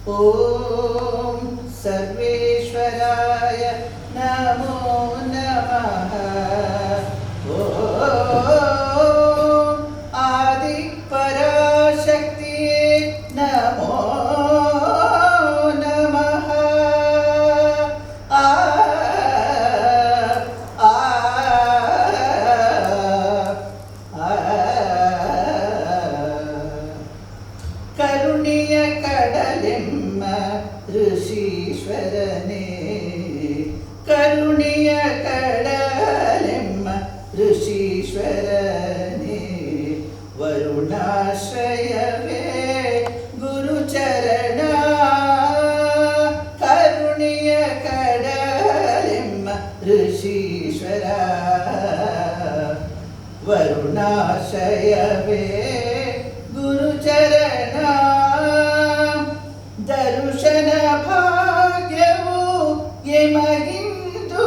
ॐ सर्वेश्वराय नमो नमः। ॐ आदिपराशक्तिये नमो नमः। ಕರುಣೆಯ ಕಡಲೆಮ್ಮ ಋಷೀಶ್ವರನೇ, ಕರುಣೆಯ ಕಡಲೆಮ್ಮ ಋಷೀಶ್ವರನೇ, ವರುಣಾಶ್ರಯವೇ ಗುರುಚರಣ. ಕರುಣೆಯ ಕಡಲೆಮ್ಮ ಋಷೀಶ್ವರ, ವರುಣಾಶ್ರಯವೇ ಗುರುಚರಣ. ದರುಶನ ಭಾಗ್ಯವು ಎಮಗಿಂದು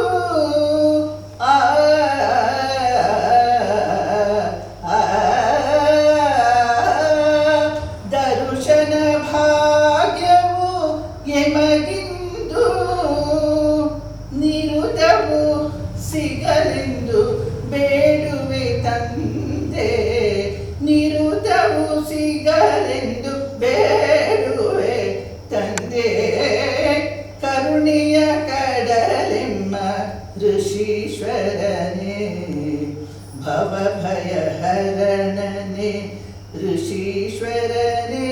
ದರುಶನ ಭಾಗ್ಯವು ಎಮಗಿಂದು ನಿರುತವು ಸಿಗಲೆಂದು ಬೇಡುವೆ ತಂದೆ. ನಿರುತವು ಸಿಗಲೆಂದು ಬೇಡುವೆ ತಂದೆ. ಕರುಣೆಯ ಕಡಲೆಮ್ಮ ಋಷೀಶ್ವರನೇ, ಭವಭಯಹರಣನೆ ಋಷೀಶ್ವರನೇ,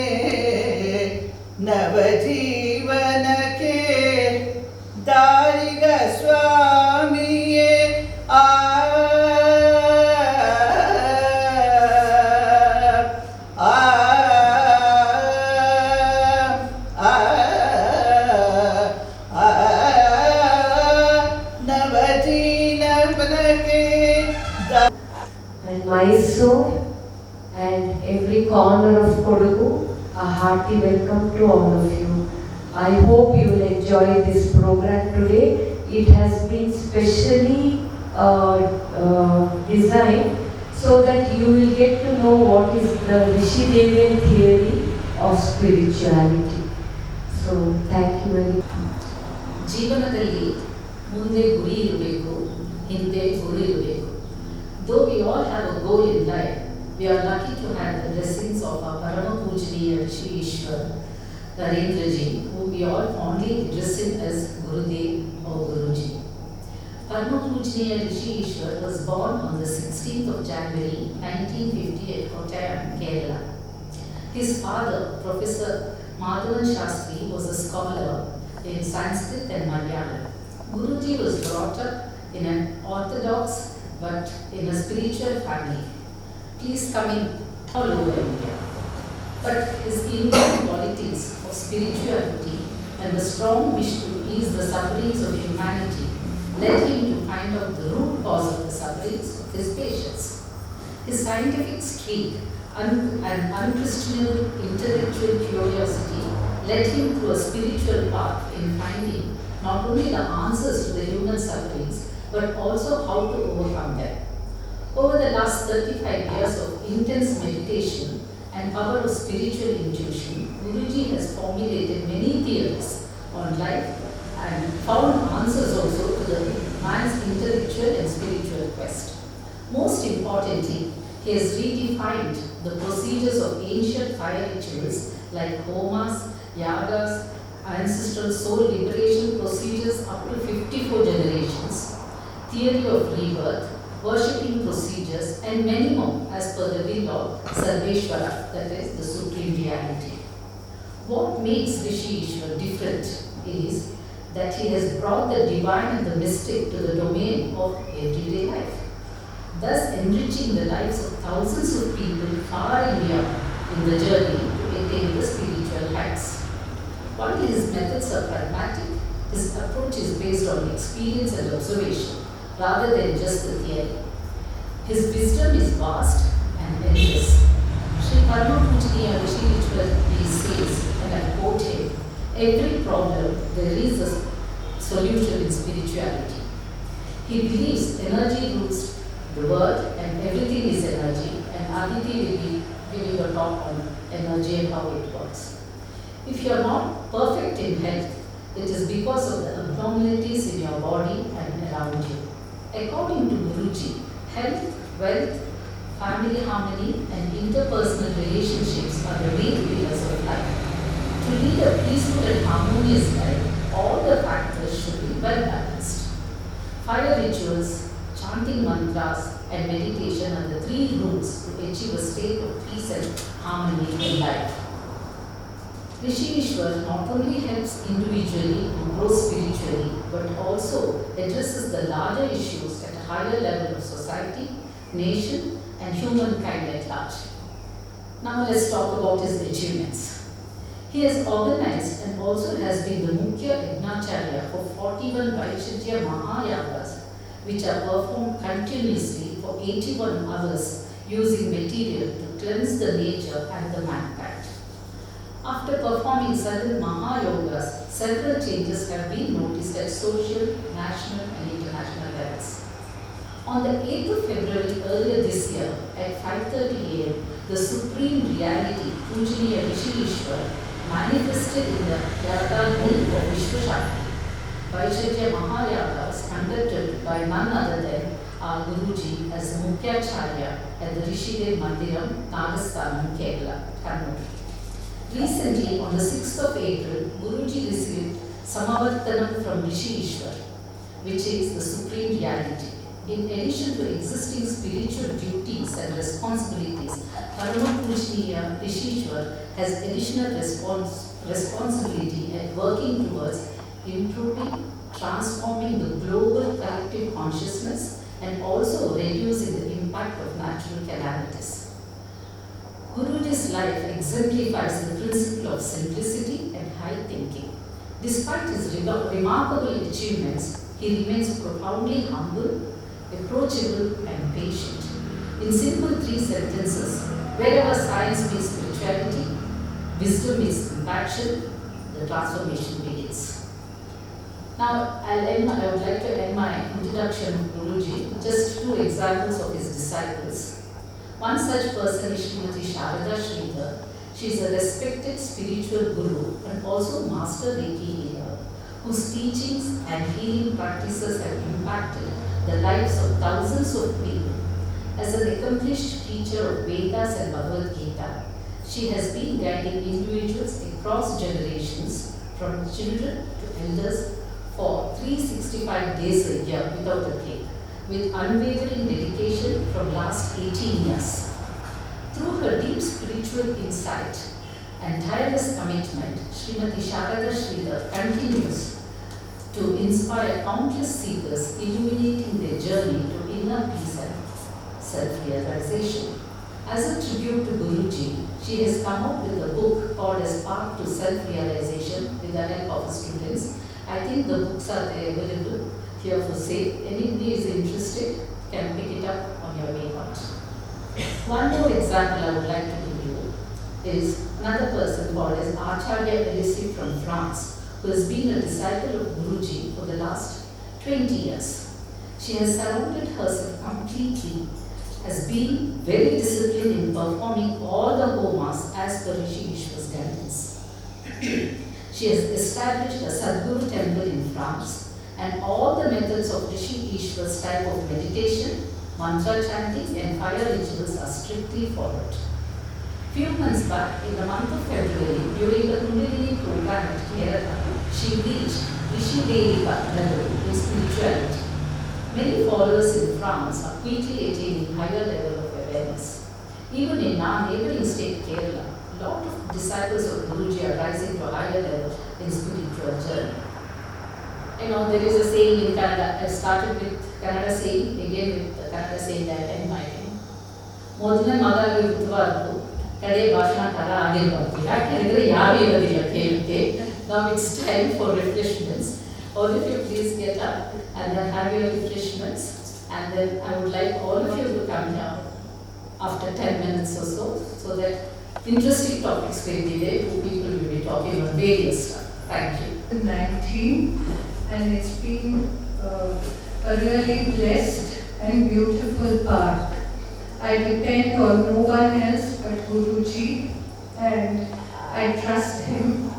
ನವಜೀವನಕ್ಕೆ ದಾರಿಗ ಸ್ವಾಮಿಯೇ. And Mysore and every corner of Kodagu, a hearty welcome to all of you. I hope you will enjoy this program today. It has been specially designed so that you will get to know what is the Rishi-Devian theory of spirituality. So thank you very much. ಜೀವನದಲ್ಲಿ ಮುಂದೆ ಗುರಿ ಇರಬೇಕು, ಹಿಂದೆ ಗುರಿ ಇರಬೇಕು. Though we all have a goal in life, we are lucky to have the blessings of our Parama Pujaniya Rishi Ishwar Narendraji, who we all fondly address him as Gurudev or Guruji. Parama Pujaniya Rishi Ishwar was born on the 16th of January 1950 at Kottaram, Kerala. His father, Professor Madhavan Shastri, was a scholar in Sanskrit and Malayalam. Guruji was brought up in an orthodox but in a spiritual family. Please come in all over India. But his Indian qualities of spirituality and the strong wish to ease the sufferings of humanity led him to find out the root cause of the sufferings of his patients. His scientific streak and unquestionable intellectual curiosity led him through a spiritual path in finding not only the answers to the human sufferings, but also how to overcome them. Over the last 35 years of intense meditation and power of spiritual intuition, Guruji has formulated many theories on life and found answers also to the man's intellectual and spiritual quest. Most importantly, he has redefined the procedures of ancient fire rituals like homas, yagas, ancestral soul liberation procedures up to 54 generations, theory of rebirth, worshipping procedures, and many more as per the will of Sarveshwara, that is the Supreme Reality. What makes Rishi Ishwar different is that he has brought the divine and the mystic to the domain of everyday life, thus enriching the lives of thousands of people far and beyond in the journey to attain the spiritual heights. While his methods are pragmatic, his approach is based on experience and observation rather than just the theory. His wisdom is vast and endless. Sri Parama Pujaniya Rishi Ishwar says, and I quote him, every problem there is a solution in spirituality. He believes energy rules the world and everything is energy, and Aditi will give you a talk on energy and how it works. If you are not perfect in health, it is because of the abnormalities in your body and around you. According to Guruji, health, wealth, family harmony and interpersonal relationships are the main pillars of life. To lead a peaceful and harmonious life, all the factors should be well balanced. Fire rituals, chanting mantras and meditation are the three roots to achieve a state of peace and harmony in life. Rishi Ishwar not only helps individually to grow spiritually but also addresses the larger issues at a higher level of society, nation and humankind at large. Now let's talk about his achievements. He has organized and also has been the Mukhya Yagnacharya for 41 Vaishya Mahayagas which are performed continuously for 81 hours using material to cleanse the nature and the mankind. After performing several Mahayogas, several changes have been noticed at social, national and international levels. On the 8th of February earlier this year at 5:30 am, the Supreme Reality, Pujaniya Rishi Ishwar, manifested in the Kodagu of Vishwashakti. Vaishya Mahayagas conducted by none other than our Guruji as Mukhyacharya at the Rishidev Mandiram, Nagasthanam, Kerala, Kannur. Recently, on the 6th of April, Guruji received Samavartanam from Rishi Ishwar, which is the Supreme Reality. In addition to existing spiritual duties and responsibilities, Parama Pujaniya Rishi Ishwar has additional responsibility at working towards improving, transforming the global collective consciousness and also reducing the impact of natural calamities. Guruji's life exemplifies the principle of simplicity and high thinking. Despite his remarkable achievements, he remains profoundly humble, approachable and patient. In simple three sentences, wherever science meets spirituality, wisdom meets compassion, the transformation begins. Now, I would like to end my introduction of Guruji with just two examples of his disciples. One such person is Srimati Sharada Sridhar. She is a respected spiritual guru and also master Reiki healer, whose teachings and healing practices have impacted the lives of thousands of people. As an accomplished teacher of Vedas and Bhagavad Gita, she has been guiding individuals across generations, from children to elders, for 365 days a year without a break, with unwavering dedication from last 18 years. Through her deep spiritual insight and tireless commitment, Srimati Sharada Sridhar continues to inspire countless seekers, illuminating their journey to inner peace and self-realization. As a tribute to Guruji, she has come up with a book called as Path to Self-Realization with the help of her students. I think the books are available here for sale. Anybody is interested can pick it up on your way out. One more example I would like to give you is another person called as Acharya Elisi from France, who has been a disciple of Guruji for the last 20 years. She has surrounded herself completely, has been very disciplined in performing all the homas as per Rishi Ishwar's guidance. She has established a Sadguru temple in France, and all the methods of Rishi Ishwar's type of meditation, mantra chanting and fire rituals are strictly followed. Few months back, in the month of February, during the Kundalini program at Kerala, she reached Rishi level in spirituality. Many followers in France are quickly attaining higher level of awareness. Even in our neighboring state Kerala, a lot of disciples of Guruji are rising to a higher level in spiritual journey. You know, there is a saying in Kannada, I started with Kannada saying, again with the Kannada saying that I end my name. Modina Madalu Utvarku, Kade Bhashana Kara Agilbatu. Yakendra Yavi Vadila Kelke. Now it's time for refreshments. All of you please get up and then have your refreshments. And then I would like all of you to come here after 10 minutes or so that interesting topics will be there. Two people will be talking on various stuff. Thank you. 19, and it's been a really blessed and beautiful park. I depend on no one else but Guruji, and I trust him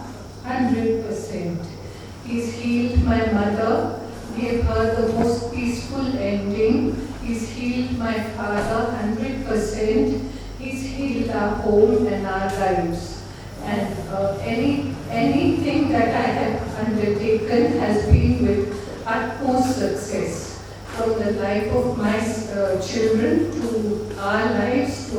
100%. He's healed my mother, gave her the most peaceful ending. He's healed my father 100%. He's healed our home and our lives. And anything that I have undertaken has been with utmost success. From the life of my children to our lives to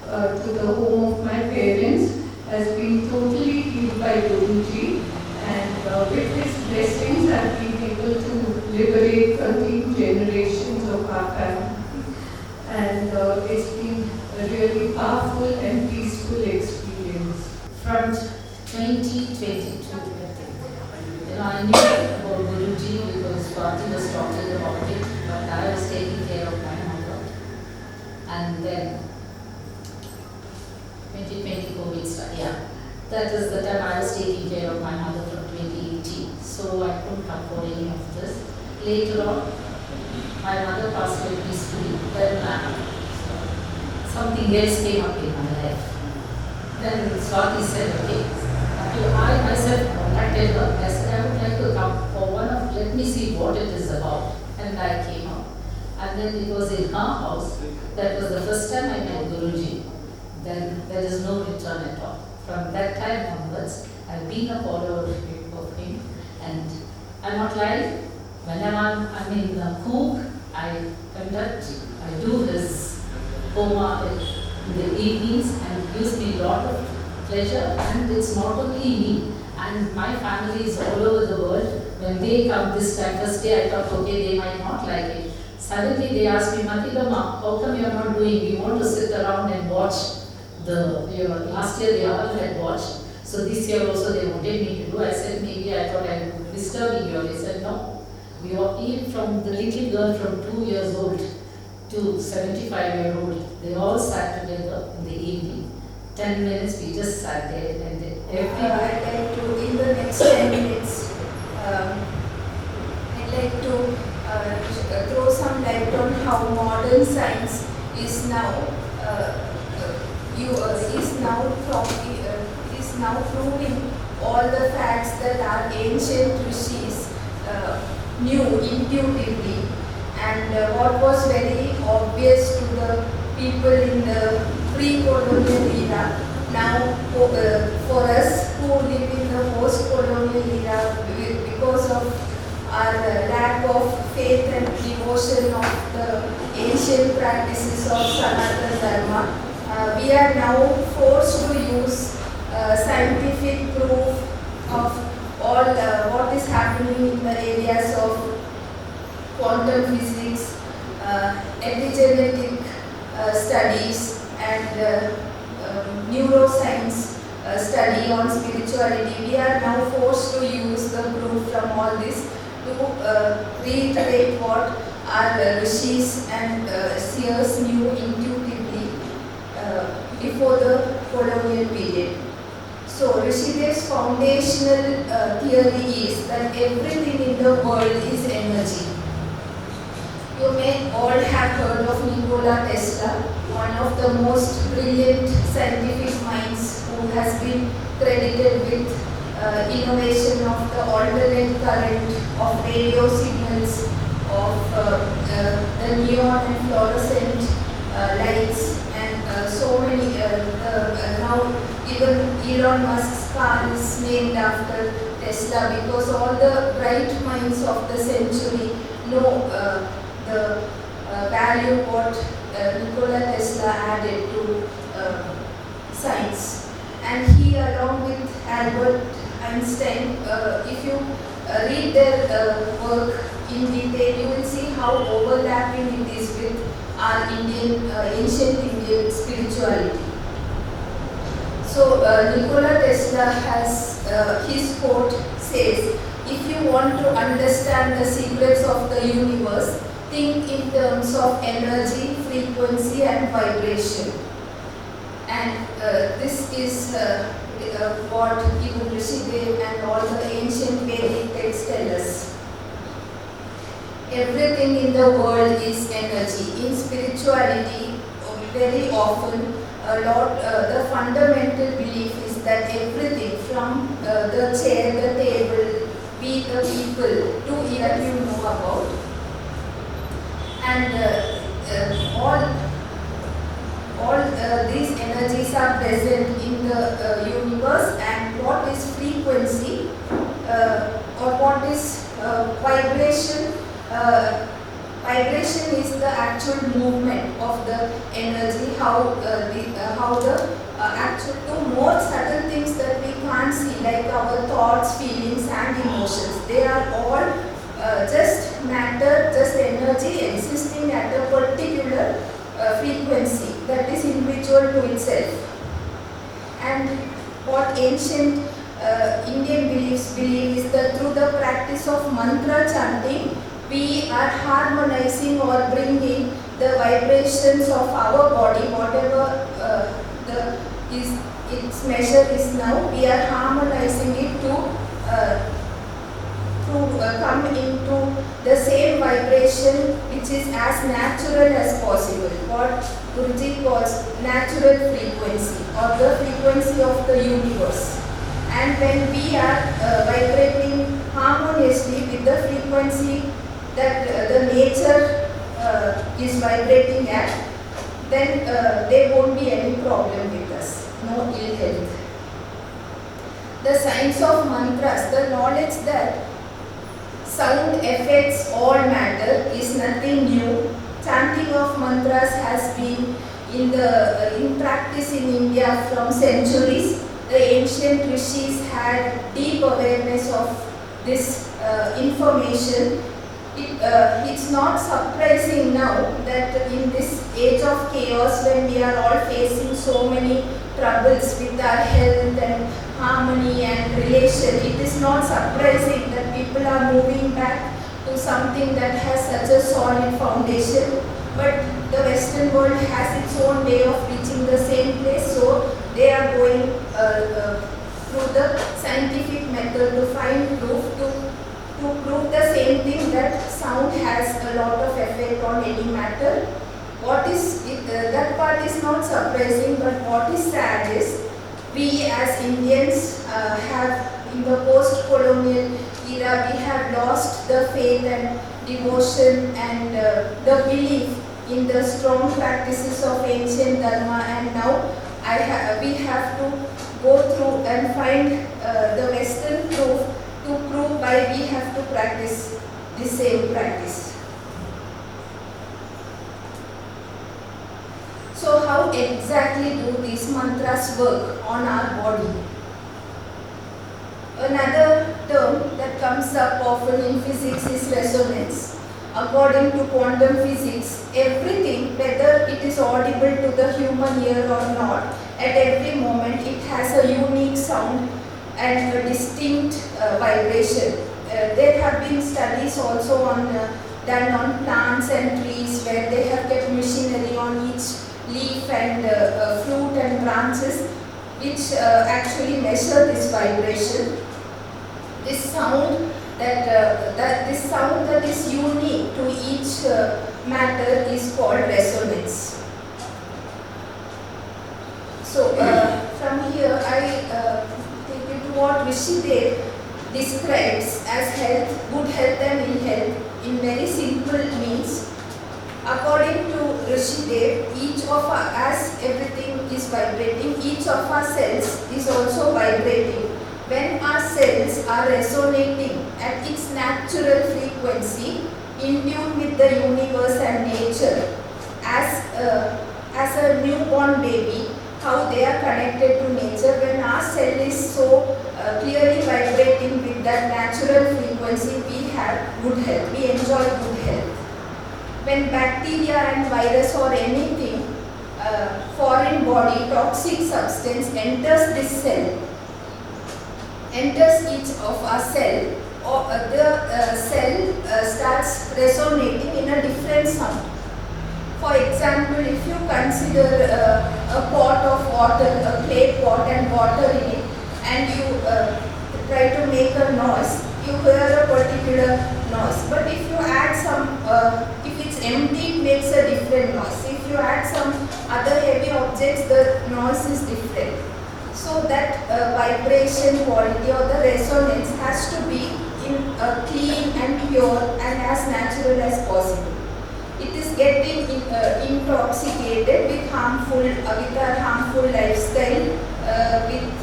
the home of my parents has been totally healed by Guruji. And with his blessings, I've been able to liberate 13 generations of our family. And it's been a really powerful and peaceful experience. From 2022, I knew about Guruji because Swati was talking about it, but I was taking care of my mother. And then 2020 COVID started. Yeah, that is the time I was taking care of my mother from 2018. So I couldn't afford any of this. Later on, my mother passed away peacefully. Then something else came up in my life. Then Swati said, okay, I myself contacted her. I said, I would like to come for one of, let me see what it is about. And I came out. And then it was in her house. That was the first time I met Guruji. Then there is no return at all. From that time onwards, I've been a follower of him. And I'm not lying. Whenever I'm in the cook, I do his homa in the evenings, and it gives me a lot of pleasure. And it's not only me, and my family is all over the world. When they come this time, first day I thought, okay, they might not like it. Suddenly they asked me, Matilama, how come you're not doing? We want to sit around and watch last year they all had watched. So this year also they wanted me to do. I said, maybe I thought I would be disturbing you. They said, no. We were even from the little girl from 2 years old to 75-year-old. They all sat together in the evening. 10 minutes we just sat there and I'd like to, in the next 10 minutes, I'd like to throw some light on how modern science is now proving all the facts that our ancient rishis knew intuitively, and what was very obvious to the people in the pre-colonial era. Now, for us who live in the post-colonial era, because of our lack of faith and devotion of the ancient practices of Sanatana Dharma, we are now forced to use scientific proof of all what is happening in the areas of quantum physics, epigenetic studies, and neuroscience study on spirituality. We are now forced to use the proof from all this to reiterate what our rishis and seers knew intuitively before the colonial period. So, Rishidev's foundational theory is that everything in the world is energy. You may all have heard of Nikola Tesla, one of the most brilliant scientific minds who has been credited with innovation of the alternate current, of radio signals, of the neon and fluorescent lights, and so many. Now even Elon Musk's car is named after Tesla, because all the bright minds of the century know the value what Nikola Tesla added to science. And he, along with Albert Einstein, if you read their work in detail, you will see how overlapping it is with our ancient Indian spirituality. So Nikola Tesla has, his quote says, if you want to understand the secrets of the universe, think in terms of energy, frequency and vibration. And this is what even Rishidev and all the ancient Vedic texts tell us. Everything in the world is energy. In spirituality, very often, the fundamental belief is that everything from the chair, the table, we the people, do that you know about. And all these energies are present in the universe. And what is frequency or what is vibration? Vibration is the actual movement of the energy, how the actual two more subtle things that we can't see, like our thoughts, feelings and emotions. They are all just matter, just energy existing at a particular frequency that is individual to itself. And what ancient Indian beliefs believe is that through the practice of mantra chanting, we are harmonizing or bringing the vibrations of our body, whatever its measure is now, we are harmonizing it to come into the same vibration which is as natural as possible, what Guruji calls natural frequency or the frequency of the universe. And when we are vibrating harmoniously with the frequency that the nature is vibrating at, then there won't be any problem with us, no ill health. The science of mantras, the knowledge that sound affects all matter is nothing new. Chanting of mantras has been in practice in India from centuries. The ancient rishis had deep awareness of this information. It's not surprising now that in this age of chaos, when we are all facing so many troubles with our health and harmony and relation, it is not surprising that people are moving back to something that has such a solid foundation. But the Western world has its own way of reaching the same place, so they are going through the scientific method to find proof, to prove the same thing, that sound has a lot of effect on any matter. That part is not surprising, but what is sad is we as Indians have, in the post-colonial era, we have lost the faith and devotion and the belief in the strong practices of ancient dharma, and now we have to go through and find the Western proof to prove why we have to practice the same practice. So how exactly do these mantras work on our body? Another term that comes up often in physics is resonance. According to quantum physics, everything, whether it is audible to the human ear or not, at every moment it has a unique sound and a distinct vibration. There have been studies also done on plants and trees, where they have kept machinery on each leaf and fruit and branches, which actually measure this vibration. This sound that is unique to each matter is called resonance. So from here I take you to what Rishidev describes as health, good health and ill health in very simple means. According to Rishidev, each of our, as everything is vibrating, each of our cells is also vibrating. When our cells are resonating at its natural frequency, in tune with the universe and nature, as a newborn baby, how they are connected to nature, when our cell is so clearly vibrating with that natural frequency, we have good health, we enjoy good health. When bacteria and virus or anything, foreign body, toxic substance enters this cell, enters each of our cell, or the cell starts resonating in a different sound. For example, if you consider a pot of water, a clay pot and water in it, and you try to make a noise, you hear a particular noise. But if you add some, if it's empty, it makes a different noise. If you add some other heavy objects, the noise is different. So that vibration quality or the resonance has to be clean and pure and as natural as possible. It is getting intoxicated with our harmful lifestyle, with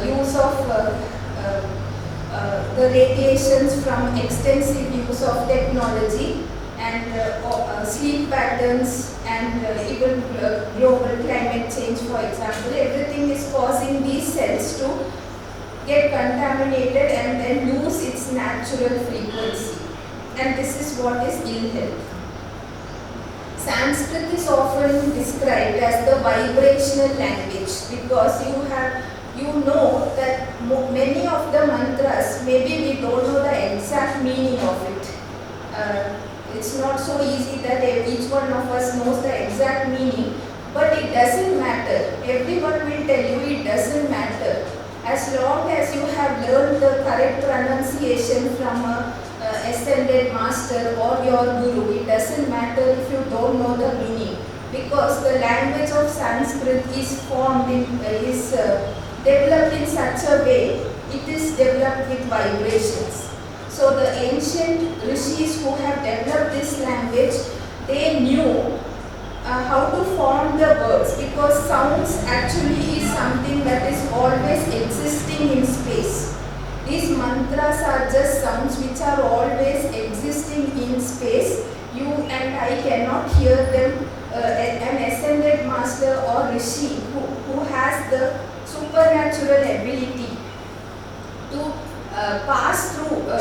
use of the radiations from extensive use of technology and sleep patterns and even global climate change, for example. Everything is causing these cells to get contaminated and then lose its natural frequency. And this is what is ill health. Sanskrit is often described as the vibrational language because you know that many of the mantras, maybe we don't know the exact meaning of it. It's not so easy that each one of us knows the exact meaning, but it doesn't matter. Everyone will tell you it doesn't matter. As long as you have learned the correct pronunciation from a ascended master or your guru, it doesn't matter if you don't know the meaning, because the language of Sanskrit is developed in such a way, it is developed with vibrations. So the ancient rishis who have developed this language, they knew how to form the words, because sounds actually is something that is always existing in space. These mantras are just sounds which are always existing in space. You and I cannot hear them. An ascended master or rishi who has the supernatural ability to pass through, the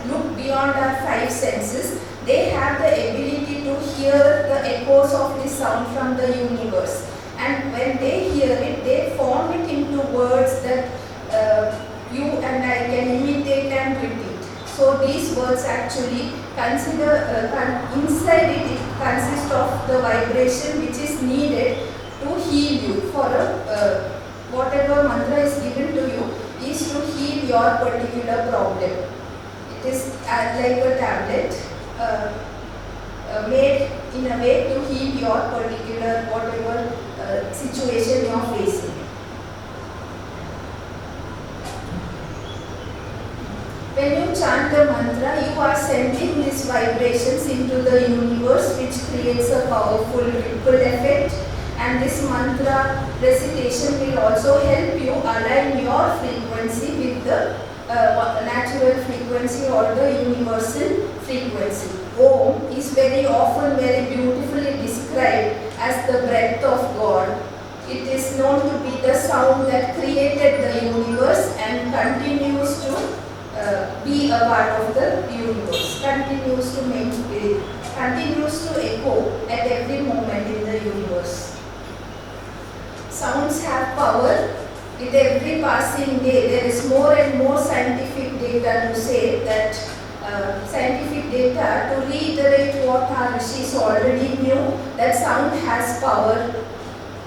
look beyond our five senses. They have the ability to hear the echoes of this sound from the universe. And when they hear it, they form it into words that you and I can imitate and repeat. So these words actually inside it consists of the vibration which is needed to heal you. For whatever mantra is given to you is to heal your particular problem. It is like a tablet made in a way to heal your particular whatever situation you are facing. When you chant the mantra, you are sending these vibrations into the universe, which creates a powerful ripple effect. And this mantra recitation will also help you align your frequency with the natural frequency or the universal frequency. Om is very often very beautifully described as the breath of God. It is known to be the sound that created the universe and continues to be a part of the universe, continues to echo at every moment in the universe. Sounds have power. With every passing day, there is more and more scientific data to say that scientific data to reiterate what our rishis already knew, that sound has power.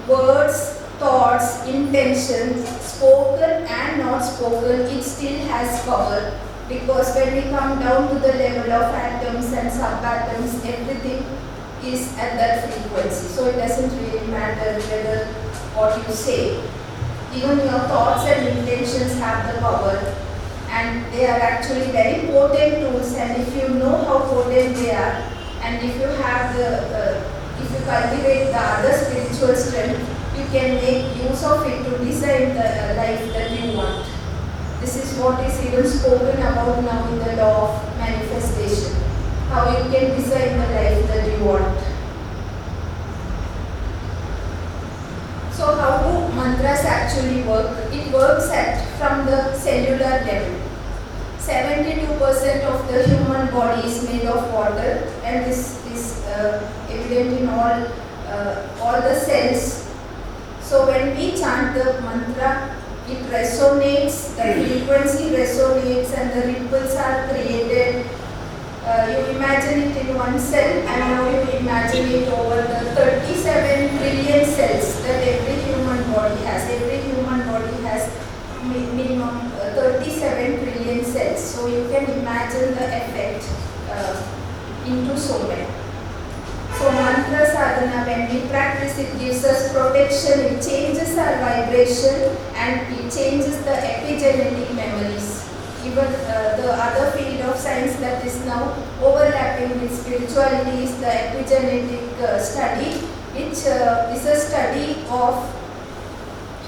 Words, thoughts, intentions, spoken and not spoken, it still has power, because when we come down to the level of atoms and subatoms, everything is at that frequency. So it doesn't really matter whether what you say. Even your thoughts and intentions have the power, and they are actually very potent tools. And if you know how potent they are, and if you have if you cultivate the other spiritual strength, you can make use of it to design the life that you want. This is what is even spoken about now in the law of manifestation. How you can design the life that you want. So how do mantras actually work? It works from the cellular level. 72% of the human body is made of water, and this is evident in all the cells. So when we chant the mantra, it resonates, the frequency resonates and the ripples are created. You imagine it in one cell, and now you imagine it over the 37 trillion cells that every human body has. Every human body has minimum 37 trillion cells. So you can imagine the effect into so many. So mantra sadhana, when we practice, it gives us protection, it changes our vibration, and it changes the epigenetic memories. Even the other field of science that is now overlapping with spirituality is the epigenetic study, which is a study of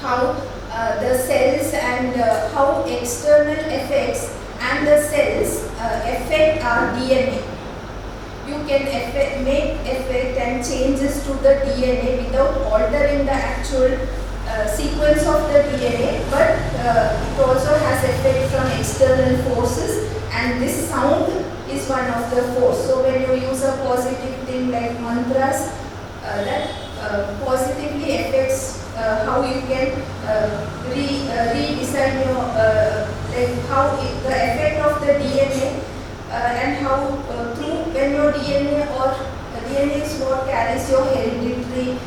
how the cells and how external effects and the cells affect our DNA. You can make effect and changes to the DNA without altering the actual sequence of the DNA, but it also has effect from external forces, and this sound is one of the force. So when you use a positive thing like mantras, that positively affects how you can redesign your like how the effect of the DNA and how through when your DNA or DNA is what carries your hereditary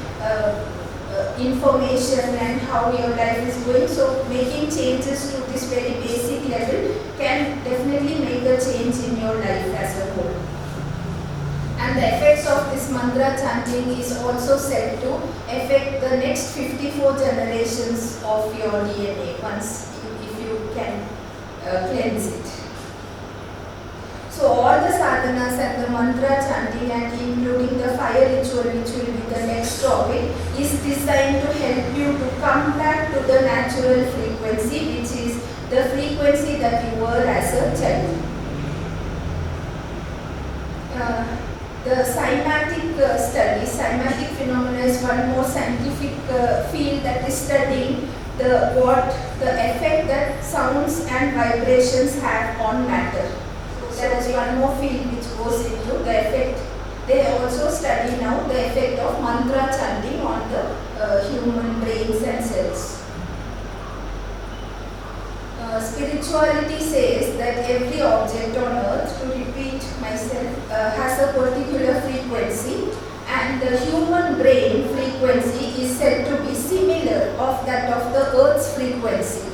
information and how your life is going. So making changes to this very basic level can definitely make a change in your life as a whole. And the effects of this mantra chanting is also said to affect the next 54 generations of your DNA once if you can cleanse it. So all the sadhanas and the mantra chanting and including the fire ritual, which will be the next topic, is designed to help you to come back to the natural frequency, which is the frequency that you were as a child. The cymatic study, cymatic phenomena is one more scientific field that is studying the effect that sounds and vibrations have on matter. There is one more field which goes into the effect. They also study now the effect of mantra chanting on the human brains and cells. Spirituality says that every object on earth, to repeat myself, has a particular frequency, and the human brain frequency is said to be similar of that of the earth's frequency.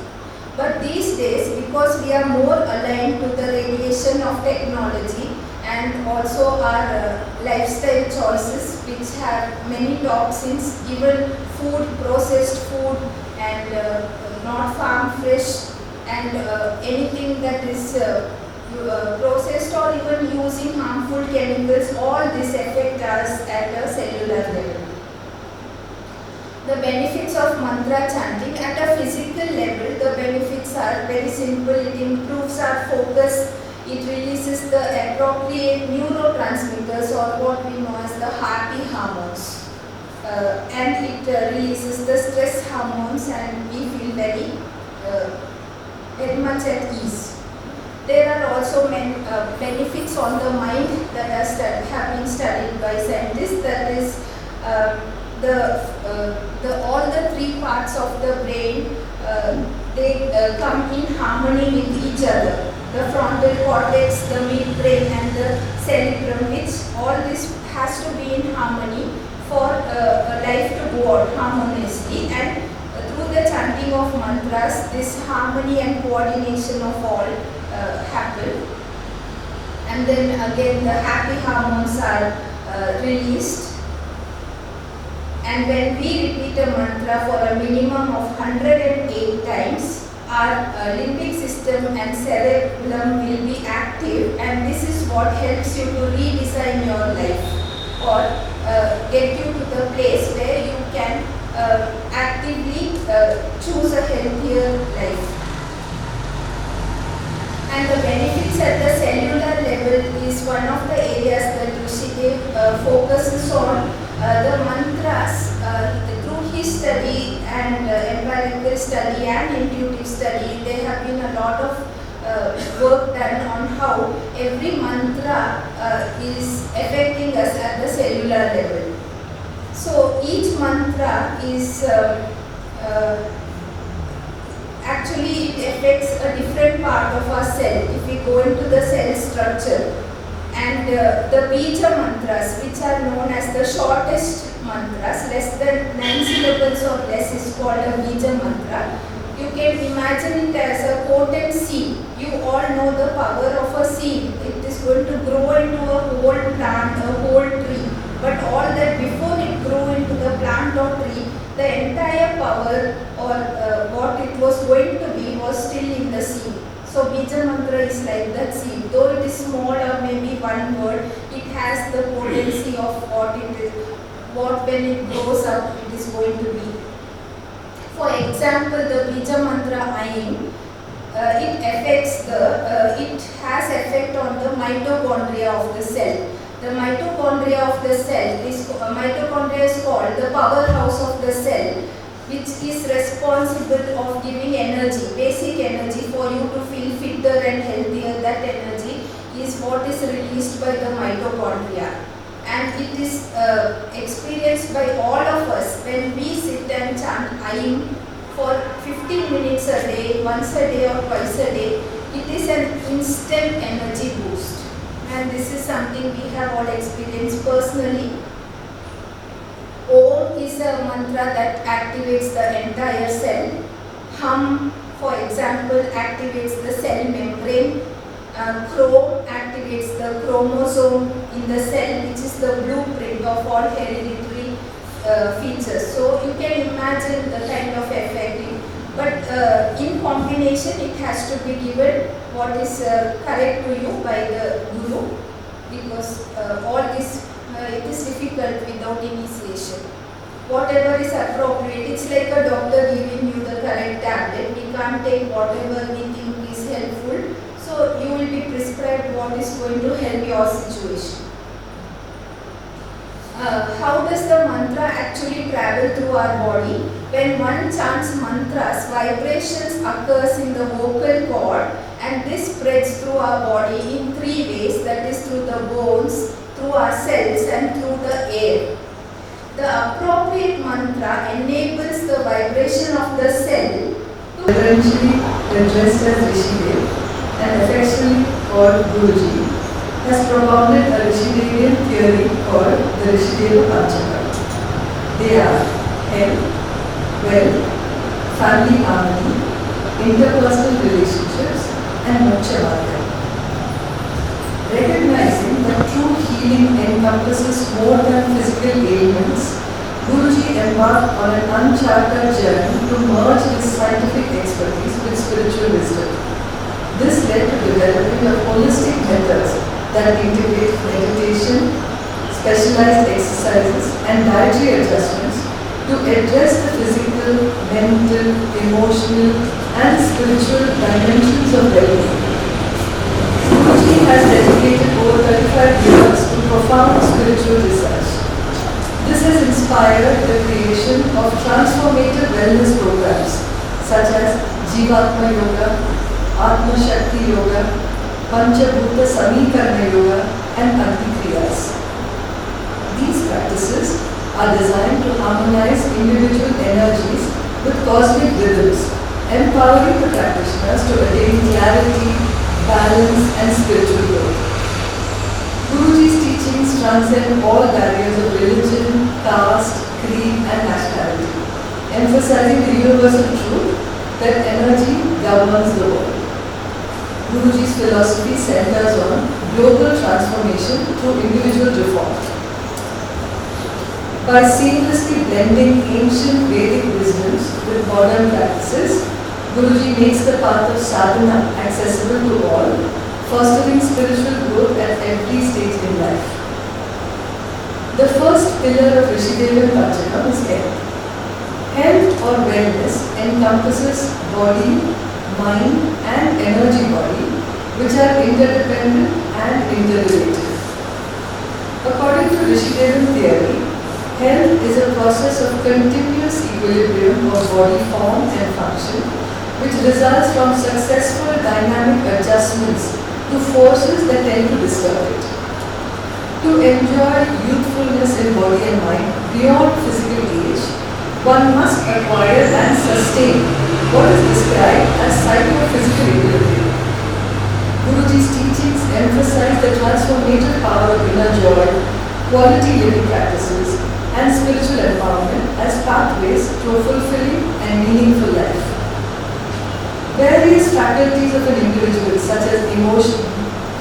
But these days, because we are more aligned to the radiation of technology and also our lifestyle choices, which have many toxins, even food, processed food, and not farm fresh, and anything that is processed or even using harmful chemicals, all this affect us at a cellular level. The benefits of mantra chanting at a physical level, the benefits are very simple. It improves our focus, it releases the appropriate neurotransmitters or what we know as the happy hormones, and it releases the stress hormones, and we feel very much at ease. There are also benefits on the mind that have been studied by scientists. That is all the three parts of the brain, they come in harmony with each other. The frontal cortex, the midbrain, and the cerebrum, which all this has to be in harmony for life to go on harmoniously. And through the chanting of mantras, this harmony and coordination of all happen. And then again the happy hormones are released. And when we repeat a mantra for a minimum of 108 times, our limbic system and cerebellum will be active, and this is what helps you to redesign your life or get you to the place where you can actively choose a healthier life. And the benefits at the cellular level is one of the areas that Rishikesh focuses on. The mantras, through his study and empirical study and intuitive study, there have been a lot of work done on how every mantra is affecting us at the cellular level. So each mantra is actually it affects a different part of our cell. If we go into the cell structure, and the bija mantras, which are known as the shortest mantras, less than 9 syllables or less, is called a bija mantra. You can imagine it as a potent seed. You all know the power of a seed. It is going to grow into a whole plant, a whole tree. but all that before it grew into the plant or tree, the entire power or what it was going to be was still in the seed. So Bija Mantra is like that seed. Though it is small or maybe one word, it has the potency of what it is, what when it grows up it is going to be. For example, the Bija Mantra Aim, it has effect on the mitochondria of the cell. The mitochondria of the cell is called the powerhouse of the cell, which is responsible of giving energy, basic energy for you to feel fitter and healthier. That energy is what is released by the mitochondria, and it is experienced by all of us when we sit and chant Aim for 15 minutes a day, once a day or twice a day. It is an instant energy boost, and this is something we have all experienced personally. Om is a mantra that activates the entire cell. Hum, for example, activates the cell membrane. Chrome activates the chromosome in the cell, which is the blueprint of all hereditary features. So you can imagine the kind of effect. But in combination, it has to be given what is correct to you by the Guru, because all this it is difficult without initiation. Whatever is appropriate, it's like a doctor giving you the correct tablet. We can't take whatever we think is helpful. So you will be prescribed what is going to help your situation. How does the mantra actually travel through our body? When one chants mantras, vibrations occurs in the vocal cord, and this spreads through our body in 3 ways, that is through the bones, through our cells and through the air. The appropriate mantra enables the vibration of the cell to Eventually addressed as Rishidev and affectionately called Guruji, has propounded a Rishidevian theory called the Rishideva Panchaka. They are health, wealth, family harmony, interpersonal relationships, and moksha marga. Recognizing that true healing encompasses more than physical ailments, Guruji embarked on an uncharted journey to merge his scientific expertise with spiritual wisdom. This led to developing of holistic methods that integrate meditation, specialized exercises, and dietary adjustments to address the physical, mental, emotional, and spiritual dimensions of well-being. Guruji has dedicated over 35 years to profound spiritual research. This has inspired the creation of transformative wellness programs such as Jivatma Yoga, Atma Shakti Yoga, Panchabhuta Samikarna Yoga, and Antikriyas. These practices are designed to harmonize individual energies with cosmic rhythms, empowering the practitioners to attain clarity, balance, and spiritual growth. Guruji's teachings transcend all barriers of religion, caste, creed, and nationality, emphasizing the universal truth that energy governs the world. Guruji's philosophy centers on global transformation through individual reform. By seamlessly blending ancient Vedic wisdoms with modern practices, Guruji makes the path of sadhana accessible to all, fostering spiritual growth at every stage in life. The first pillar of Rishidevan Panchakam is health. Health or wellness encompasses body, mind, and energy body, which are interdependent and interrelated. According to Rishidevan theory, health is a process of continuous equilibrium of body form and function, which results from successful dynamic adjustments to forces that tend to disturb it. To enjoy youthfulness in body and mind beyond physical age, one must acquire and sustain what is described as psychophysical equilibrium. Guruji's teachings emphasize the transformative power of inner joy, quality living practices, and spiritual empowerment as pathways to a fulfilling and meaningful life. Various faculties of an individual such as emotion,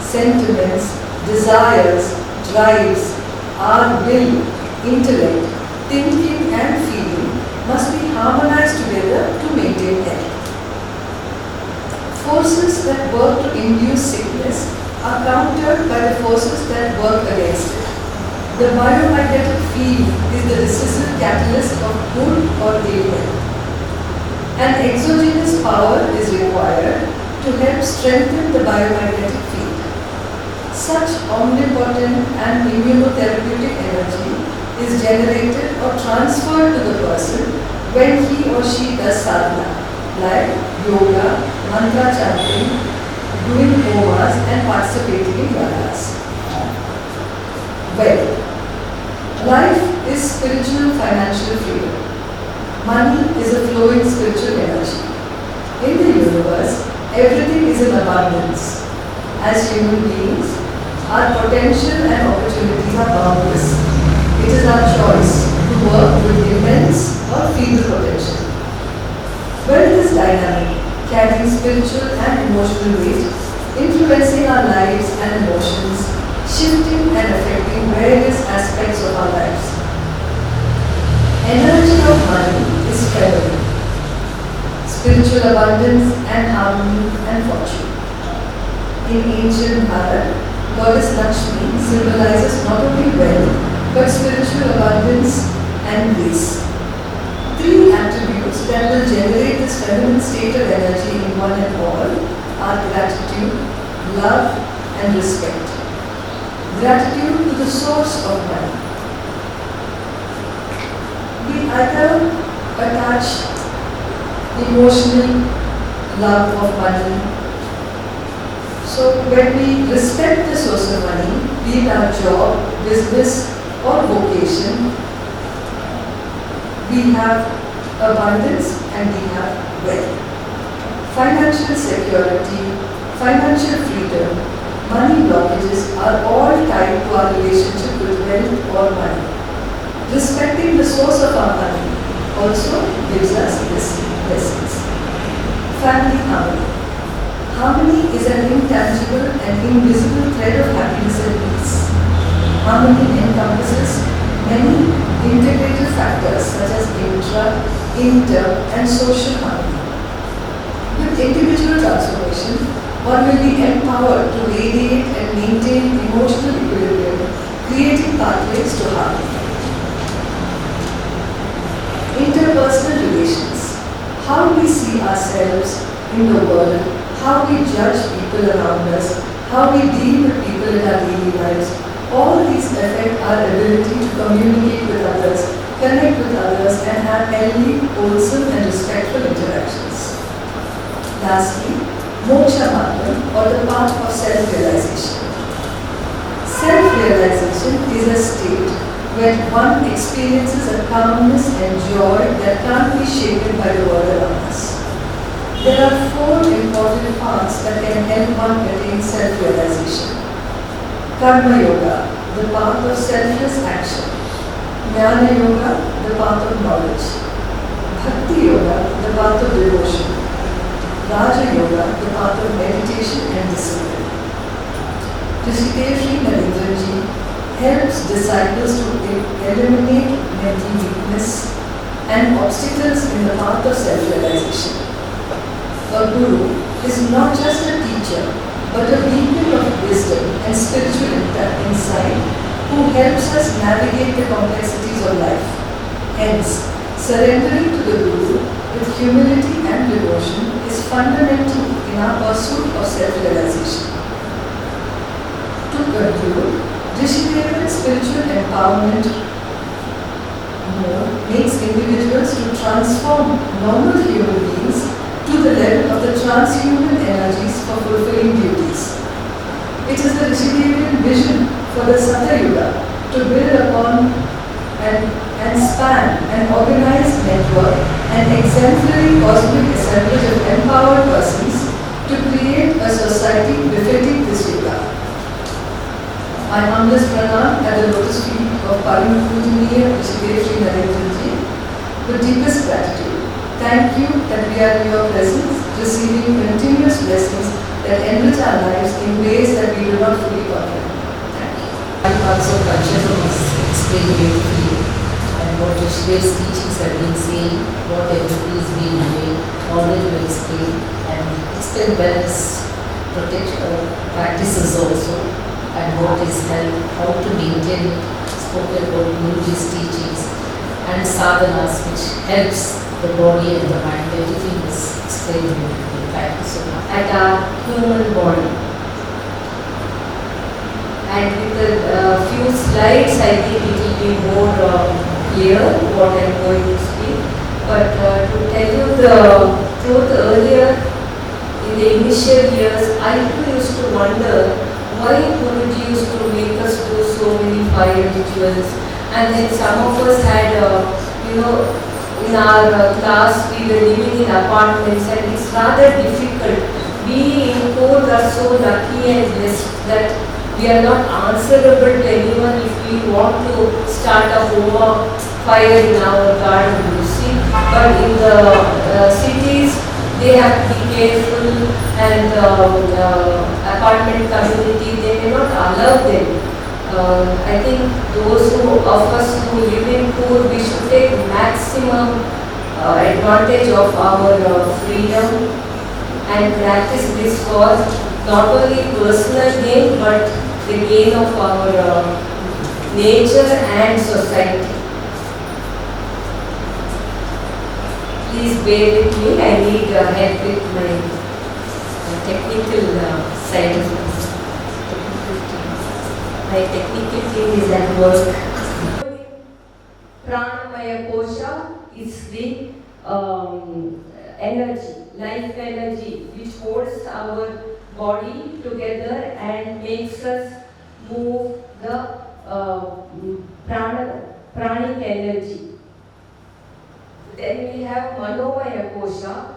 sentiments, desires, drives, our will, intellect, thinking and feeling must be harmonized together to maintain health. Forces that work to induce sickness are countered by the forces that work against it. The biomagnetic field is the decisive catalyst of good or ill health. An exogenous power is required to help strengthen the biomagnetic field. Such omnipotent and immunotherapeutic energy is generated or transferred to the person when he or she does sadhana, like yoga, mantra chanting, doing homas and participating in yagas. Well, life is spiritual financial freedom. Money is a flowing spiritual energy. In the universe, everything is in abundance. As human beings, our potential and opportunities are boundless. It is our choice to work with immense or feeble potential. Wealth is dynamic, carrying spiritual and emotional weight, influencing our lives and emotions, shifting and affecting various aspects of our lives. Energy of money is feminine, spiritual abundance and harmony and fortune. In ancient Bharat, Goddess Lakshmi symbolizes not only wealth but spiritual abundance and bliss. Three attributes that will generate this feminine state of energy in one and all are gratitude, love and respect. Gratitude to the source of money. We either attach emotional love of money. So when we respect the source of money, be it our job, business or vocation, we have abundance and we have wealth. Financial security, financial freedom, money blockages are all tied to our relationship with wealth or money. Respecting the source of our money also gives us these lessons. Family harmony. Harmony is an intangible and invisible thread of happiness and peace. Harmony encompasses many integrated factors such as intra, inter and social harmony. With individual transformation, one will be empowered to radiate and maintain emotional equilibrium, creating pathways to harmony. Interpersonal relations. How we see ourselves in the world, how we judge people around us, how we deal with people in our daily lives, all these affect our ability to communicate with others, connect with others and have healthy, wholesome and respectful interactions. Lastly, moksha margam or the path of self-realization. Self-realization is a state where one experiences a calmness and joy that can't be shaken by the world around us. There are four important paths that can help one attain self-realization. Karma Yoga, the path of selfless action. Jnana Yoga, the path of knowledge. Bhakti Yoga, the path of devotion. Raja Yoga, the path of meditation and discipline. Rishikesh Narendraji helps disciples to eliminate mental weakness and obstacles in the path of self-realization. A guru is not just a teacher, but a beacon of wisdom and spiritual insight who helps us navigate the complexities of life. Hence, surrendering to the Guru with humility and devotion is fundamental in our pursuit of self-realization. To conclude, Rishideva's spiritual empowerment mode makes individuals to transform normal human beings to the level of the transhuman energies for fulfilling duties. It is the Rishidevan vision for the Satya Yuga to build upon and span an organized network and exemplary cosmic assemblage of empowered persons to create a society befitting this Yuga. My humblest pranam at the lotus feet of Param Pujaniya Rishikesh Narendraji with deepest gratitude. Thank you that we are in your presence, receiving continuous blessings that enrich our lives in ways that we do not fully comprehend. Thank you. also Kanchana was explained beautifully, and what Rishike's teachings have been saying, what everybody is being doing, already will explain, and explain wellness practices also, and what is health, how to maintain it, spoken about Guruji's teachings, and sadhanas which helps the body and the mind. Everything is explained beautifully. Thank you so much. At our human body. And with a few slides, I think it will be more clear what I am going to speak. But to tell you the truth, earlier in the initial years, I too used to wonder why Guruji used to make us do so many fire rituals. And then some of us had, in our class, we were living in apartments, and it's rather difficult. We in Koorg are so lucky and blessed that we are not answerable to anyone if we want to start a home fire in our garden, you see. But in the cities, they have to be careful, and apartment community, they may not allow them. I think those of us who live in Koorg, we should take maximum advantage of our freedom and practice this for not only personal gain but the gain of our nature and society. Please bear with me, I need help with my technical side of this. My technical team is at work. Pranamaya Kosha is the energy, life energy, which holds our body together and makes us move the pranic energy. Then we have Manomaya Kosha.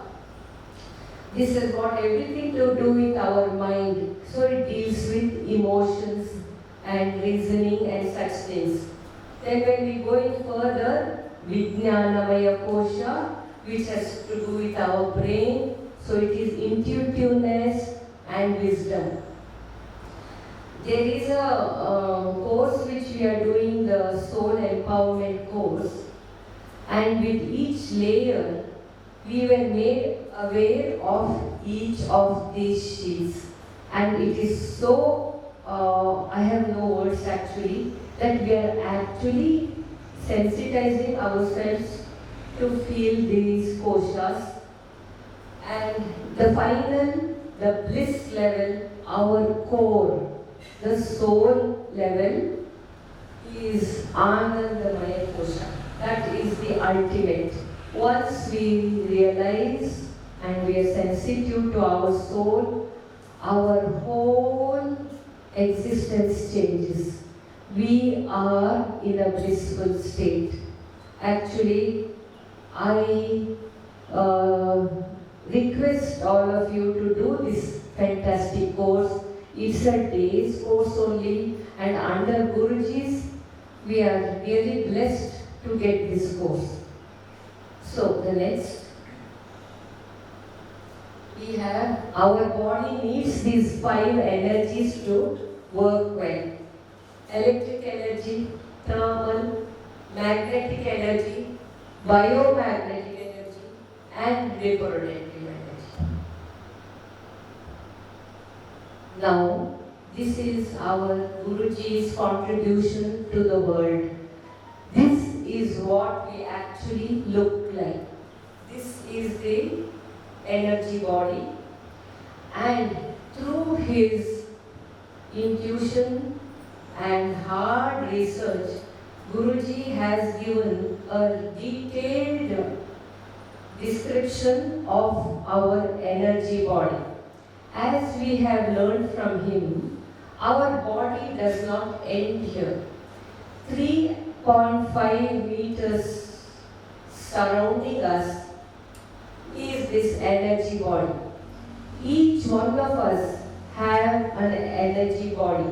This has got everything to do with our mind. So it deals with emotions and reasoning and such things. Then when we go in further, Vijnanamaya Kosha, which has to do with our brain. So it is intuitiveness and wisdom. There is a course which we are doing, the Soul Empowerment course, and with each layer we were made aware of each of these sheets, and it is so, I have no words actually, that we are actually sensitizing ourselves to feel these koshas, and the final, the bliss level, our core, the soul level is Anandamaya Kosha. That is the ultimate. Once we realize and we are sensitive to our soul, our whole existence changes. We are in a blissful state. Actually, I request all of you to do this fantastic course. It's a day's course only, and under Guruji's, we are really blessed to get this course. So the next, we have our body needs these 5 energies to work well. Electric energy, thermal, magnetic energy, biomagnetic energy, and reproductive energy. Now, this is our Guruji's contribution to the world. This is what we actually look like. This is the energy body, and through his intuition and hard research, Guruji has given a detailed description of our energy body. As we have learned from him, our body does not end here. 3.5 meters surrounding us is this energy body. Each one of us have an energy body.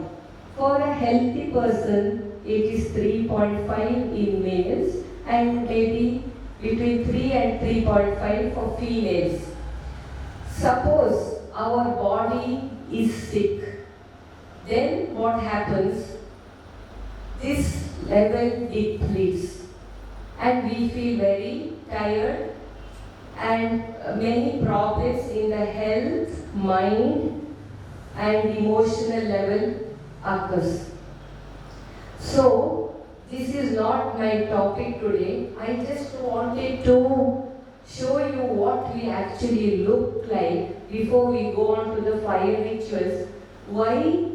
For a healthy person, it is 3.5 in males and maybe between 3 and 3.5 for females. Suppose our body is sick, then what happens? this level depletes and we feel very tired and many problems in the health, mind and emotional level occurs. So, this is not my topic today. I just wanted to show you what we actually look like before we go on to the fire rituals. Why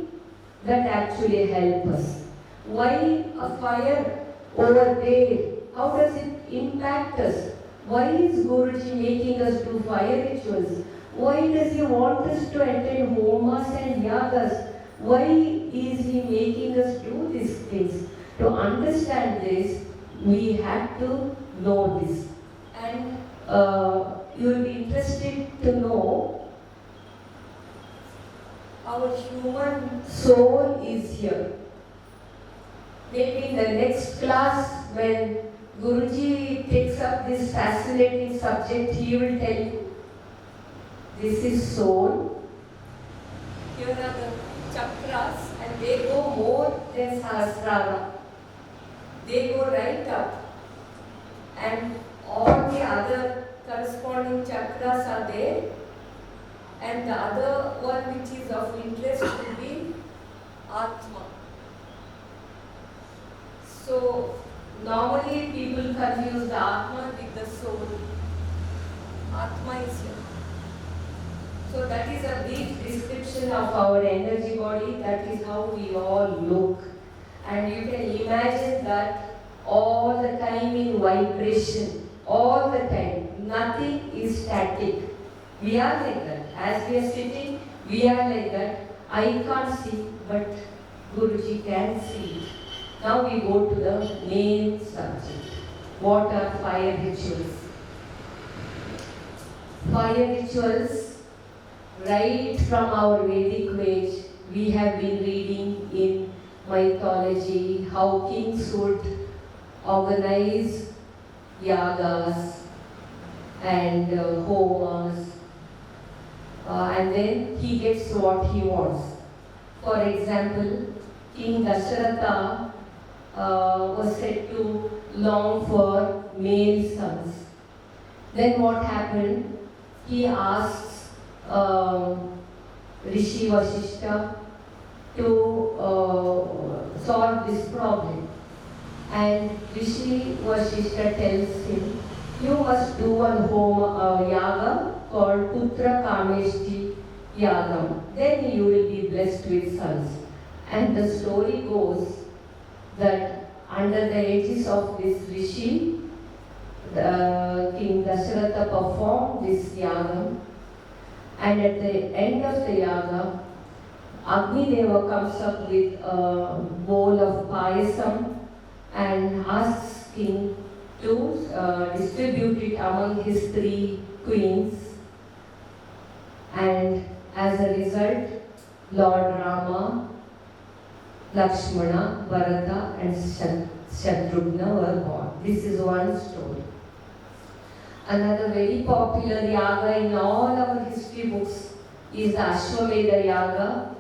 that actually help us? Why a fire over there? How does it impact us? Why is Guruji making us do fire rituals? Why does he want us to attend homas and yagas? Why is he making us do these things? To understand this, we have to know this. And you will be interested to know our human soul is here. Maybe in the next class, when Guruji takes up this fascinating subject, he will tell you, this is soul. Here are the chakras and they go more than Sahasrara. They go right up. And all the other corresponding chakras are there. And the other one which is of interest will be Atma. So, normally people confuse the Atma with the soul. Atma is here. So that is a brief description of our energy body. That is how we all look. And you can imagine that all the time in vibration, all the time. Nothing is static. We are like that. As we are sitting, we are like that. I can't see, but Guruji can see. Now we go to the main subject. What are fire rituals? Fire rituals, right from our Vedic age, we have been reading in mythology how kings would organize yagas and homas, and then he gets what he wants. For example, King Dasharatha was said to long for male sons. Then what happened? He asks Rishi Vasishta to solve this problem. And Rishi Vasishta tells him, you must do one home yaga called Putra Kameshti Yagam. Then you will be blessed with sons. And the story goes that under the aegis of this Rishi, the King Dasharatha performed this yagam, and at the end of the yaga, Agni Deva comes up with a bowl of payasam and asks King to distribute it among his 3 queens, and as a result, Lord Rama, Lakshmana, Bharata and Shatrughna were born. This is one story. Another very popular yaga in all our history books is the Ashwamedha Yaga.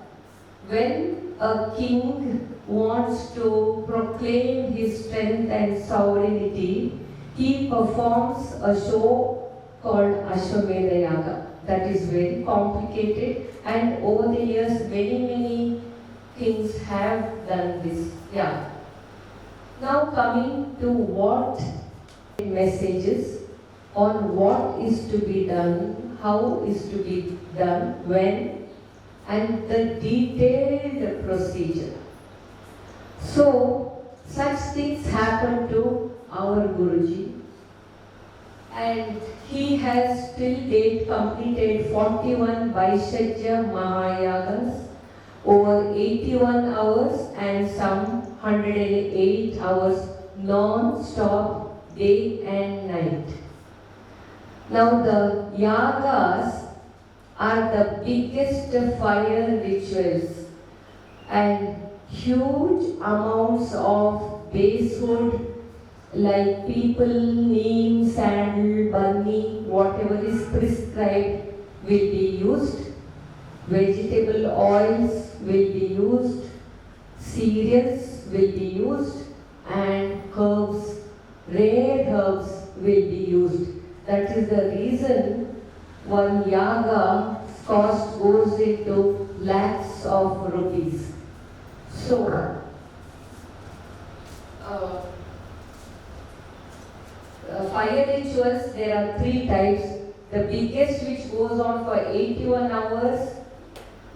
When a king wants to proclaim his strength and sovereignty, he performs a show called Ashwamedha Yaga. That is very complicated, and over the years many kings have done this yaga. Now coming to what messages on what is to be done, how is to be done, when, and the detailed procedure. So, such things happen to our Guruji, and he has till date completed 41 Vaishajya Mahayagas, over 81 hours and some 108 hours non-stop day and night. Now the yagas are the biggest fire rituals, and huge amounts of basswood like people, neem, sandal, bunny, whatever is prescribed will be used. Vegetable oils will be used, cereals will be used and herbs, rare herbs will be used. That is the reason one yaga cost goes into lakhs of rupees. So, fire rituals, there are 3 types. The biggest, which goes on for 81 hours,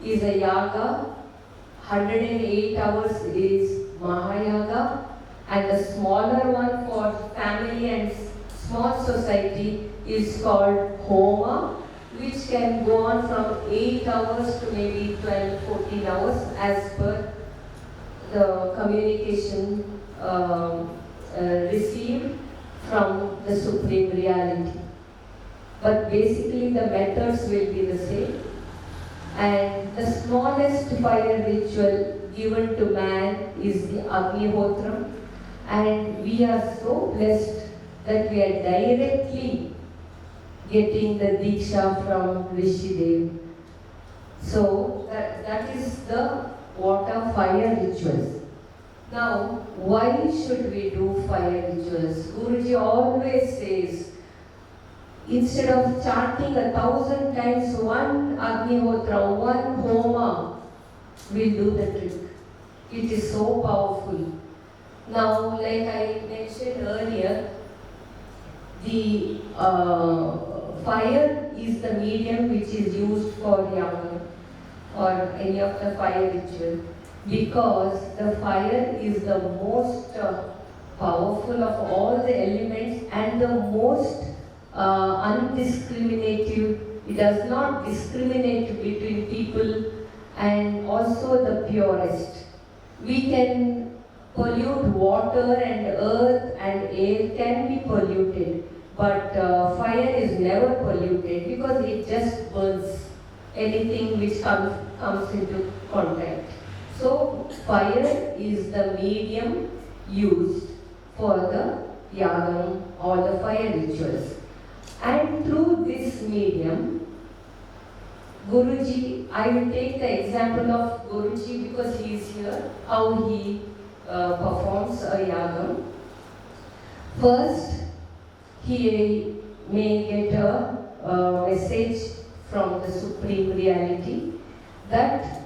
is a yaga. 108 hours is Mahayaga, and the smaller one for family and small society is called Homa, which can go on from 8 hours to maybe 12-14 hours as per the communication received from the Supreme Reality. But basically the methods will be the same. And the smallest fire ritual given to man is the Agnihotram, and we are so blessed that we are directly getting the Diksha from Rishidev. So that is the water fire rituals. Now, why should we do fire rituals? Guruji always says, instead of chanting 1,000 times one Agnihotra, one Homa will do the trick. It is so powerful. Now, like I mentioned earlier, the fire is the medium which is used for yaga or any of the fire ritual, because the fire is the most powerful of all the elements and the most undiscriminative. It does not discriminate between people, and also the purest. We can pollute water and earth and air can be polluted, but fire is never polluted because it just burns anything which comes into contact. So fire is the medium used for the yagam or the fire rituals. And through this medium, Guruji, I will take the example of Guruji because he is here, how he performs a yagam. First, he may get a message from the Supreme Reality that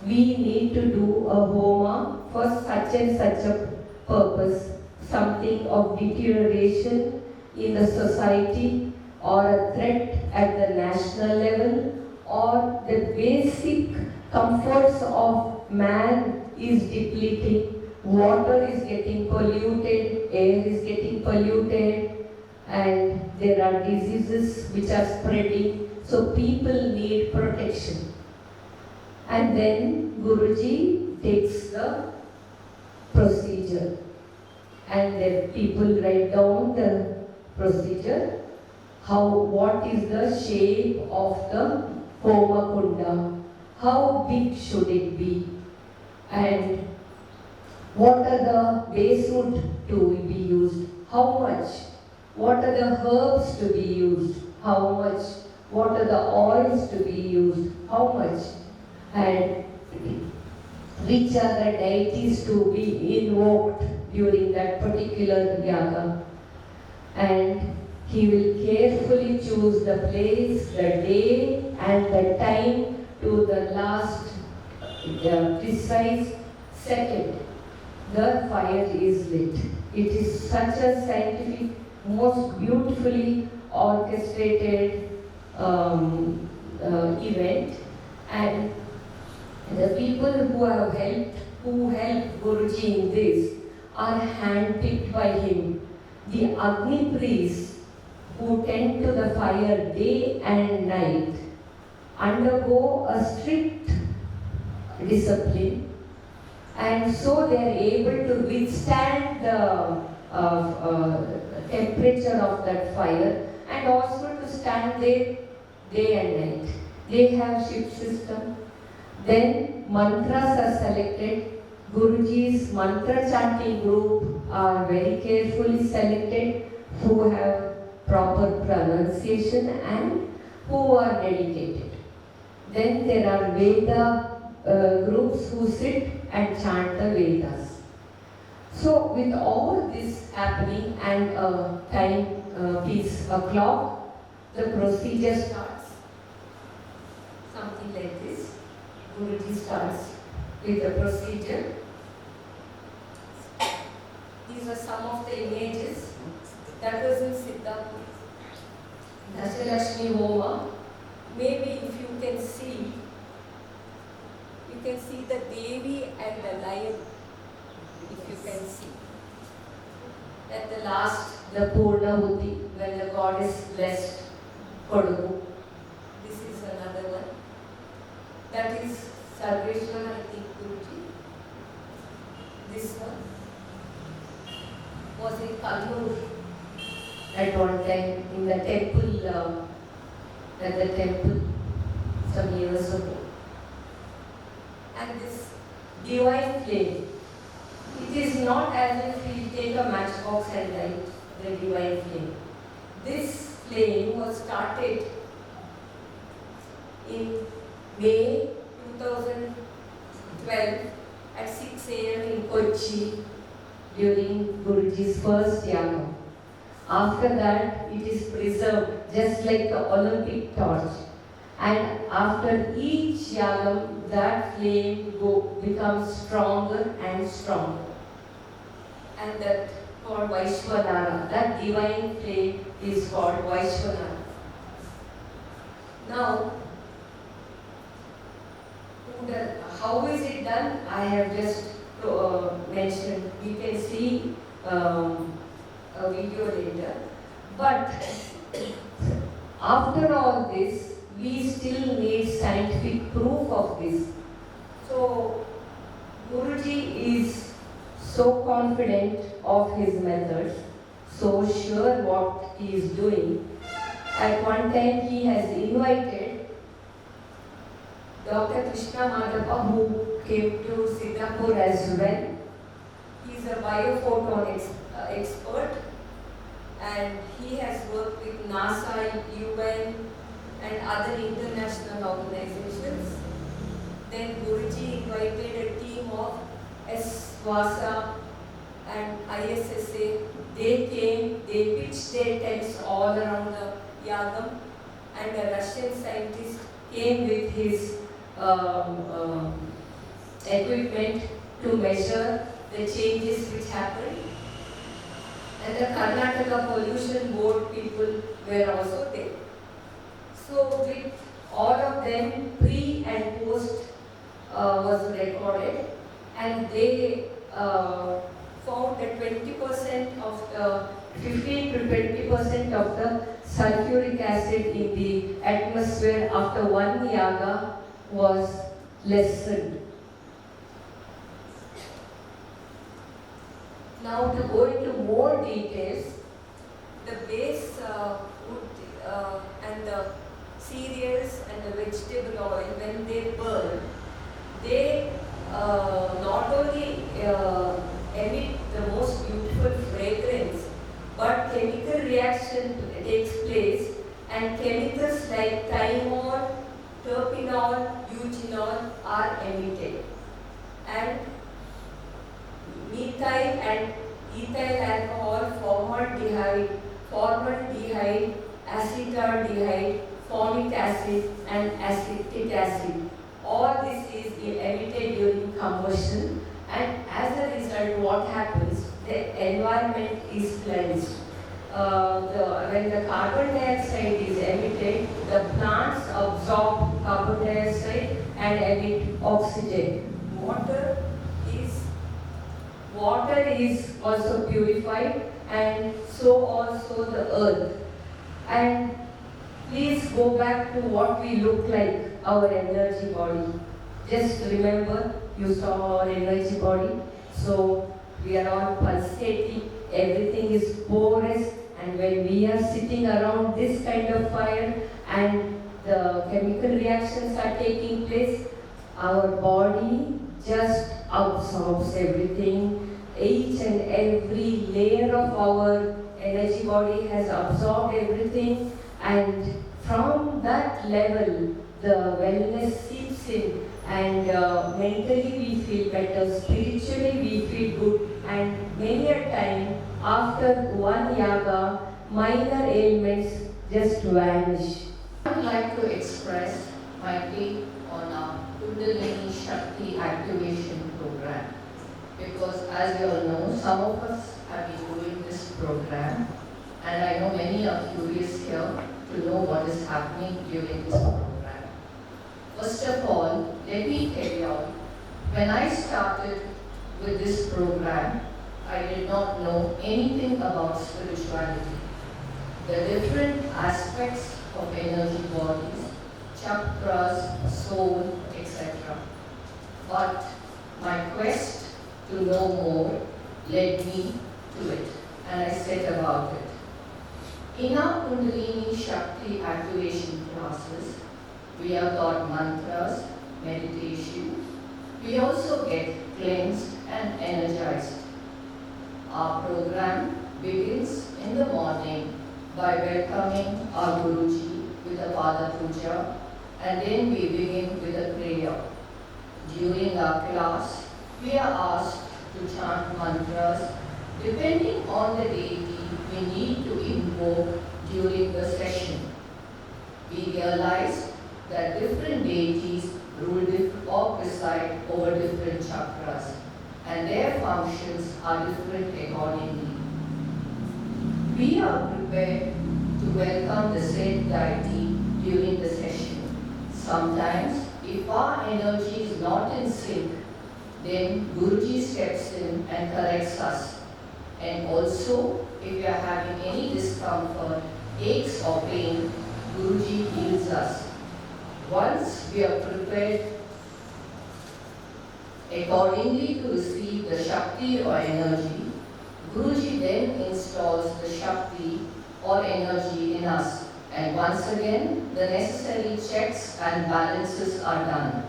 we need to do a homa for such and such a purpose, something of deterioration in the society or a threat at the national level, or the basic comforts of man is depleting, water is getting polluted, air is getting polluted, and there are diseases which are spreading, so people need protection. And then Guruji takes the procedure, and then people write down the procedure, what is the shape of the Homa Kunda, how big should it be, and what are the base wood to be used, how much, what are the herbs to be used, how much, what are the oils to be used, how much, and which are the deities to be invoked during that particular yaga. And he will carefully choose the place, the day and the time to the last precise second. The fire is lit. It is such a scientific, most beautifully orchestrated event, and the people who helped Guruji in this are handpicked by him. The Agni priests who tend to the fire day and night undergo a strict discipline, and so they are able to withstand the temperature of that fire, and also to stand there day and night. They have shift system. Then mantras are selected. Guruji's mantra chanting group are very carefully selected, who have proper pronunciation and who are dedicated. Then there are Veda groups who sit and chant the Vedas. So with all this happening and a time piece, a clock, the procedure starts something like this. Guruji starts with the procedure. These are some of the images that was in Siddha Dashalakshmi Homa. Maybe if you can see the Devi and the lion, if you can see. At the last, the Purnahuti, when the goddess blessed Kodagu. This is another one. That is Sarveshwara, I think, Guruji. This one was in Kannur at one time in the temple, some years ago. And this divine flame, it is not as if we take a matchbox and light the divine flame. This flame was started in May 2012 at 6 a.m. in Kochi during Guruji's first yaga. After that, it is preserved just like the Olympic torch. And after each yagam, that flame becomes stronger and stronger. And that called Vaishwanara, that divine flame is called Vaishwanara. Now, how is it done? I have just mentioned. You can see a video later. But after all this, we still need scientific proof of this. So, Guruji is so confident of his methods, so sure what he is doing. At one time, he has invited Dr. Krishna Madhava, who came to Singapore as well. He is a biophoton expert, and he has worked with NASA, UN, and other international organizations. Then Guruji invited a team of S-Vasa and ISSA. They came, they pitched their tents all around the yagam, and a Russian scientist came with his equipment to measure the changes which happened. And the Karnataka Pollution Board people were also there. So with all of them, pre and post was recorded, and they found that 20% of the 15 to 20% of the sulfuric acid in the atmosphere after one yaga was lessened. Now to go into more details, the base wood and the cereals and the vegetable oil, when they burn, they not only emit the most beautiful fragrance, but chemical reaction takes place, and chemicals like thymol, terpenol, eugenol are emitted, and methyl and ethyl alcohol, formaldehyde, acetaldehyde, formic acid and acetic acid. All this is emitted during combustion, and as a result what happens? The environment is cleansed. When the carbon dioxide is emitted, the plants absorb carbon dioxide and emit oxygen. Water is also purified, and so also the earth. And please go back to what we look like, our energy body. Just remember, you saw our energy body. So we are all pulsating, everything is porous, and when we are sitting around this kind of fire and the chemical reactions are taking place, our body just absorbs everything. Each and every layer of our energy body has absorbed everything, and from that level the wellness seeps in, and mentally we feel better, spiritually we feel good, and After one yaga, minor ailments just vanish. I would like to express my take on our Kundalini Shakti activation program, because as you all know, some of us have been doing this program, and I know many are curious here to know what is happening during this program. First of all, let me tell you all, when I started with this program, I did not know anything about spirituality, the different aspects of energy bodies, chakras, soul, etc. But my quest to know more led me to it, and I set about it. In our Kundalini Shakti activation classes, we are taught mantras, meditation. We also get cleansed and energized. Our program begins in the morning by welcoming our Guruji with a Pada Puja, and then we begin with a prayer. During our class, we are asked to chant mantras depending on the deity we need to invoke during the session. We realize that different deities rule or preside over different chakras, and their functions are different accordingly. We are prepared to welcome the said deity during the session. Sometimes, if our energy is not in sync, then Guruji steps in and corrects us. And also, if we are having any discomfort, aches or pain, Guruji heals us. Once we are prepared accordingly to receive the Shakti or energy, Guruji then installs the Shakti or energy in us, and once again the necessary checks and balances are done.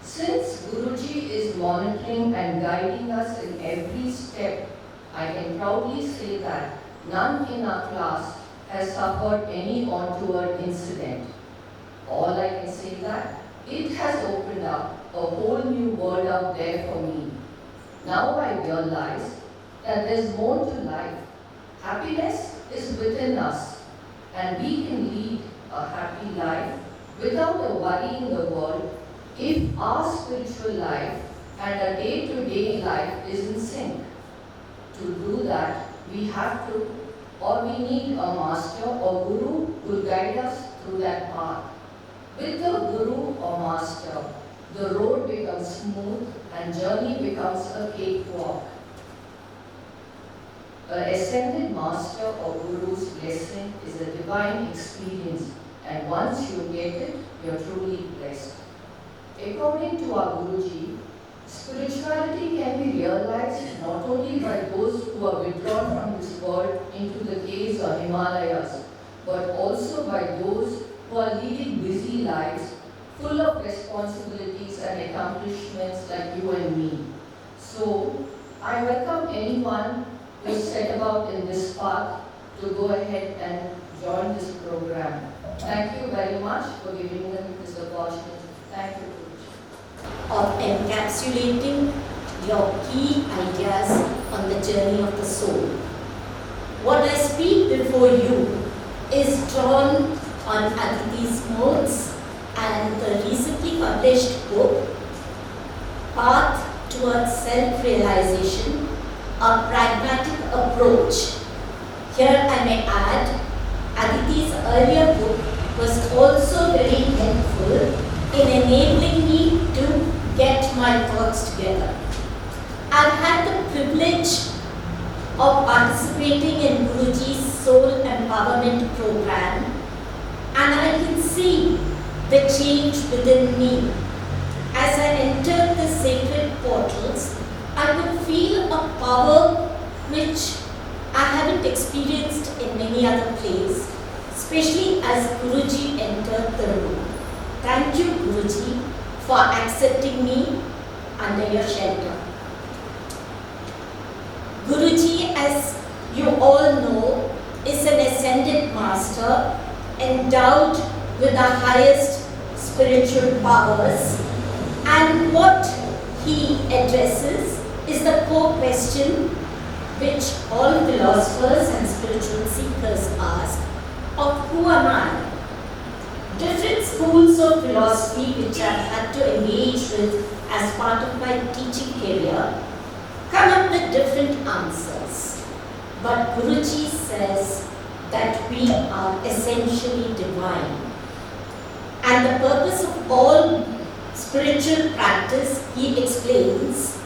Since Guruji is monitoring and guiding us in every step, I can proudly say that none in our class has suffered any untoward incident. All I can say that it has opened up a whole new world out there for me. Now I realize that there's more to life. Happiness is within us, and we can lead a happy life without a worry in the world if our spiritual life and our day-to-day life is in sync. To do that, we have to, or we need a master or guru who will guide us through that path. With the guru or master, the road becomes smooth and journey becomes a cakewalk. An ascended master or guru's blessing is a divine experience, and once you get it, you're truly blessed. According to our Guruji, spirituality can be realized not only by those who are withdrawn from this world into the caves or Himalayas, but also by those who are leading busy lives full of responsibilities and accomplishments like you and me. So, I welcome anyone who is set about in this path to go ahead and join this program. Thank you very much for giving me this opportunity. Thank you. Of encapsulating your key ideas on the journey of the soul. What I speak before you is drawn on Aditi's notes and the recently published book, Path Towards Self-Realization, A Pragmatic Approach. Here I may add, Aditi's earlier book was also very helpful in enabling me to get my thoughts together. I've had the privilege of participating in Guruji's Soul Empowerment Program, and I can see the change within me. As I entered the sacred portals, I could feel a power which I haven't experienced in many other places, especially as Guruji entered the room. Thank you, Guruji, for accepting me under your shelter. Guruji, as you all know, is an ascended master endowed with the highest spiritual powers, and what he addresses is the core question: which all philosophers and spiritual seekers ask, of who am I? Different schools of philosophy which I've had to engage with as part of my teaching career come up with different answers. But Guruji says that we are essentially divine. And the purpose of all spiritual practice, he explains,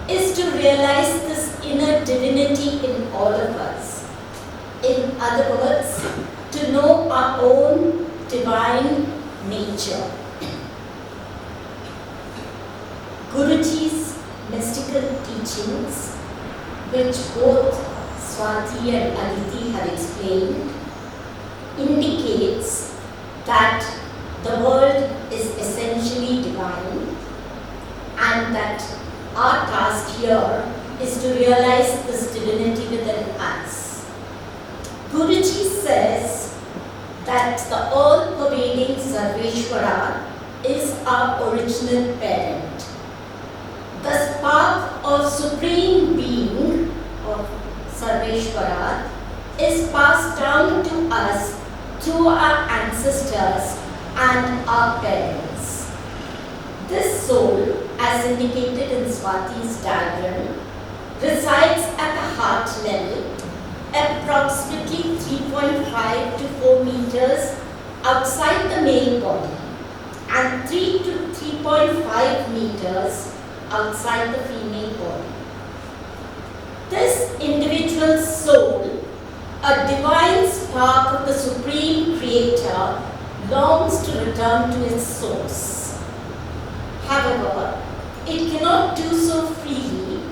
is to realize this inner divinity in all of us. In other words, to know our own divine nature. Guruji's mystical teachings, which both Swati and Aditi have explained, indicates that the world is essentially divine and that our task here is to realize this divinity within us. Guruji says that the all-pervading Sarveshwara is our original parent. The spark of Supreme Being of Sarveshwara is passed down to us through our ancestors and our parents. This soul, as indicated in Swati's diagram, resides at the heart level, approximately 3.5 to 4 meters outside the male body and 3 to 3.5 meters outside the female body. This individual soul, a divine spark of the Supreme Creator, longs to return to its source. However, it cannot do so freely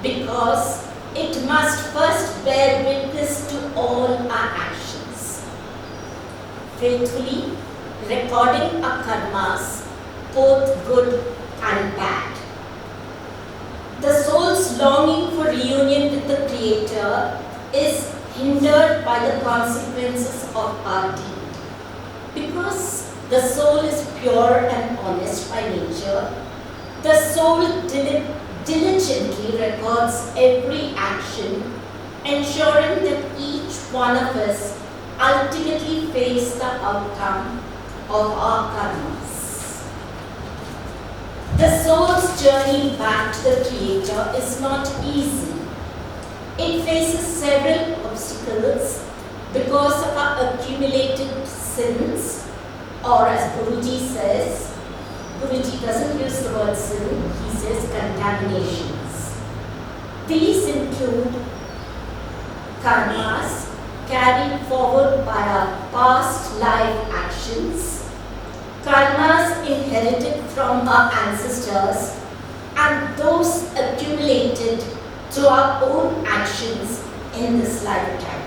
because it must first bear witness to all our actions, faithfully recording our karmas, both good and bad. The soul's longing for reunion with the Creator is hindered by the consequences of our deed. Because the soul is pure and honest by nature, the soul diligently records every action, ensuring that each one of us ultimately face the outcome of our karmas. The soul's journey back to the Creator is not easy. It faces several obstacles because of our accumulated sins, or as Guruji says, Guruji doesn't use the word sin, he says contaminations. These include karmas carried forward by our past life actions, karmas inherited from our ancestors, and those accumulated through our own actions in this lifetime.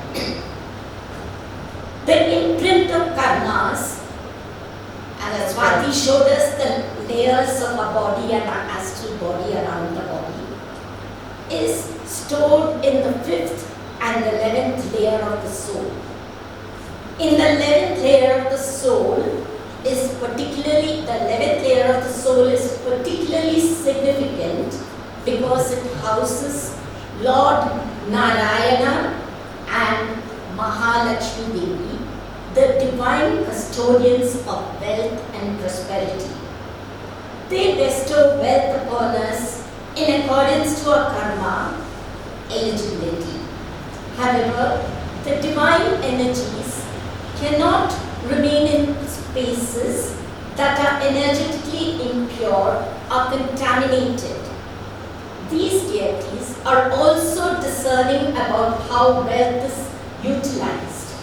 The imprint of karmas, and as Swati showed us the layers of our body and our astral body around the body, is stored in the 5th and the 11th layer of the soul. In the 11th layer of the soul is particularly, the 11th layer of the soul is particularly significant because it houses Lord Narayana and Mahalakshmi Devi, the divine custodians of wealth and prosperity. They bestow wealth upon us in accordance to our karma eligibility. However, the divine energies cannot remain in spaces that are energetically impure or contaminated. These deities are also discerning about how wealth is utilized.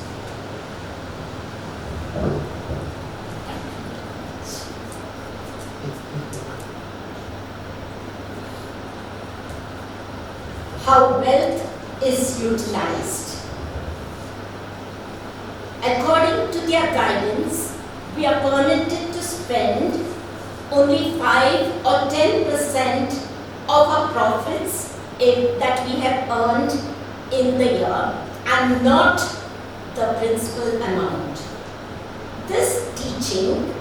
How wealth is utilized. According to their guidance, we are permitted to spend only 5 or 10% of our profits that we have earned in the year and not the principal amount. This teaching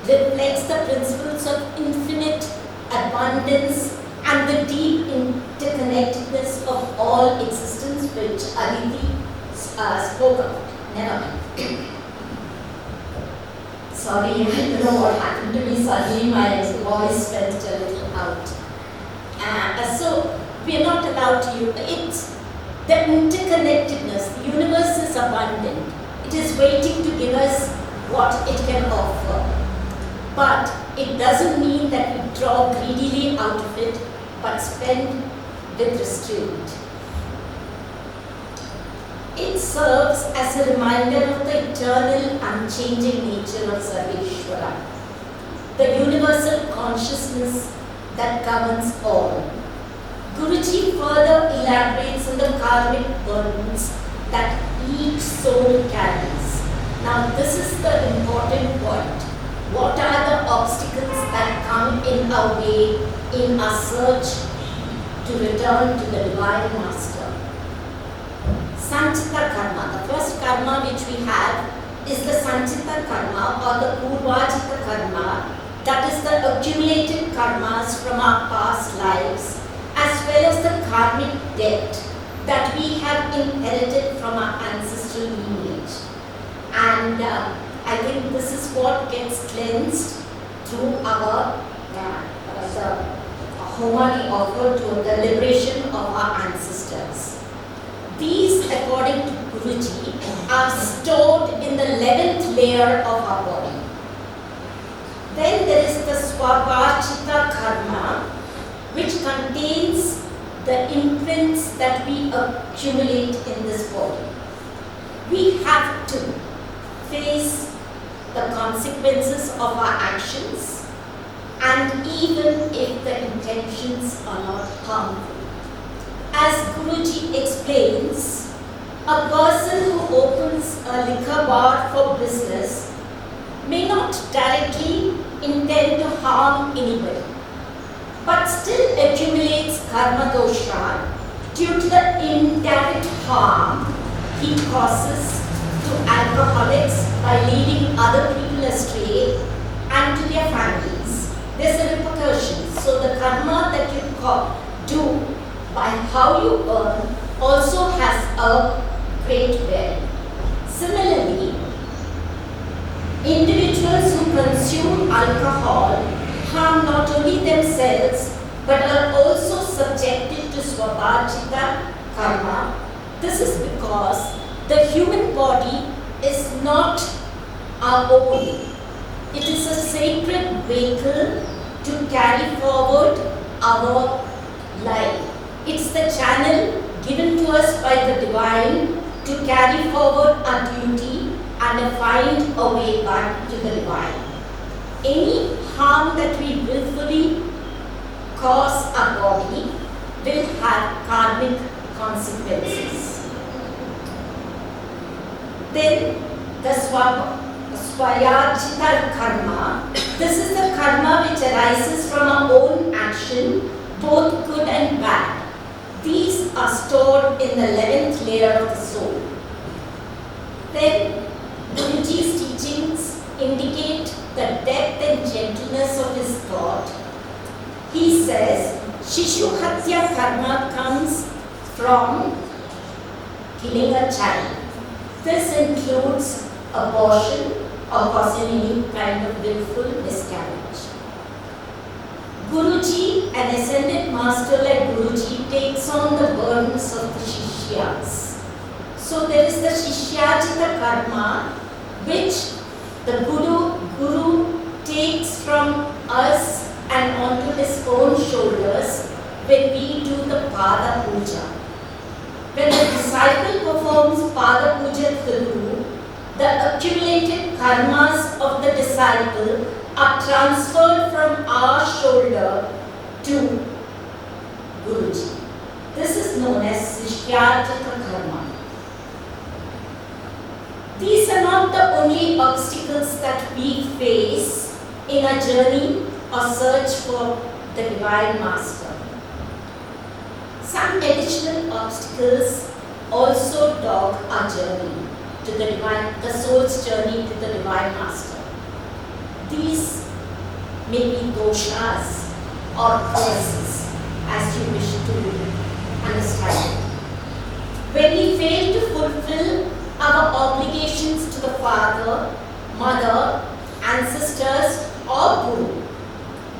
reflects the principles of infinite abundance and the deep interconnectedness of all existence, which Aditi spoke about. Never mind. Sorry, I don't know what happened to me. Suddenly my voice went a little out. So we are not allowed to use it. The interconnectedness, the universe is abundant. It is waiting to give us what it can offer. But it doesn't mean that we draw greedily out of it, but spend with restraint. It serves as a reminder of the eternal, unchanging nature of Sarveshwara, the universal consciousness that governs all. Guruji further elaborates on the karmic burdens that each soul carries. Now, this is the important point. What are the obstacles that come in our way in our search to return to the Divine Master? Sanchita karma. The first karma which we have is the Sanchita karma or the Purvajita karma, that is the accumulated karmas from our past lives, as well as the karmic debt that we have inherited from our ancestral lineage. And I think this is what gets cleansed through our the homa we offer to the liberation of our ancestors. These, according to Guruji, are stored in the 11th layer of our body. Then there is the Swabhachita karma, which contains the imprints that we accumulate in this body. We have to face the consequences of our actions, and even if the intentions are not harmful. As Guruji explains, a person who opens a liquor bar for business may not directly intend to harm anybody, but still accumulates karma dosha due to the indirect harm he causes to alcoholics by leading other people astray and to their families. There's a repercussion. So the karma that you do by how you earn also has a great bearing. Similarly, individuals who consume alcohol harm not only themselves but are also subjected to Swabhachita karma. This is because the human body is not our own. It is a sacred vehicle to carry forward our life. It's the channel given to us by the Divine to carry forward our duty and find a way back to the Divine. Any harm that we willfully cause our body will have karmic consequences. Then the Swayachita karma. This is the karma which arises from our own action, both good and bad. These are stored in the 11th layer of the soul. Then Guruji's teachings indicate the depth and gentleness of his thought. He says, Shishu Hatya karma comes from killing a child. This includes abortion or causing any kind of willful miscarriage. Guruji, an ascended master like Guruji, takes on the burdens of the Shishyas. So there is the Shishyajita karma, which the Guru takes from us and onto his own shoulders when we do the Pada Puja. When the disciple performs Pada Puja to the Guru, the accumulated karmas of the disciple are transferred from our shoulder to Guruji. This is known as Sishyajita karma. These are not the only obstacles that we face in our journey or search for the Divine Master. Some additional obstacles also dog our journey to the soul's journey to the Divine Master. These may be doshas or curses, as you wish to understand it. When we fail to fulfill our obligations to the father, mother, ancestors, or guru,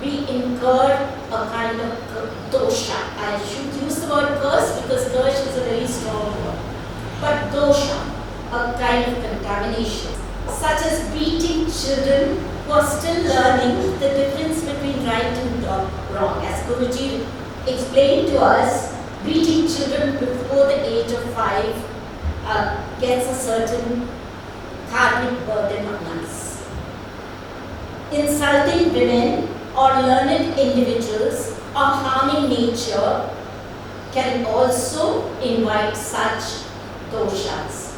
we incur a kind of dosha. I should use the word curse because curse is a very strong word. But dosha, a kind of contamination, such as beating children who are still learning the difference between right and wrong. As Guruji explained to us, beating children before the age of 5 gets a certain karmic burden on us. Insulting women or learned individuals or harming nature can also invite such doshas.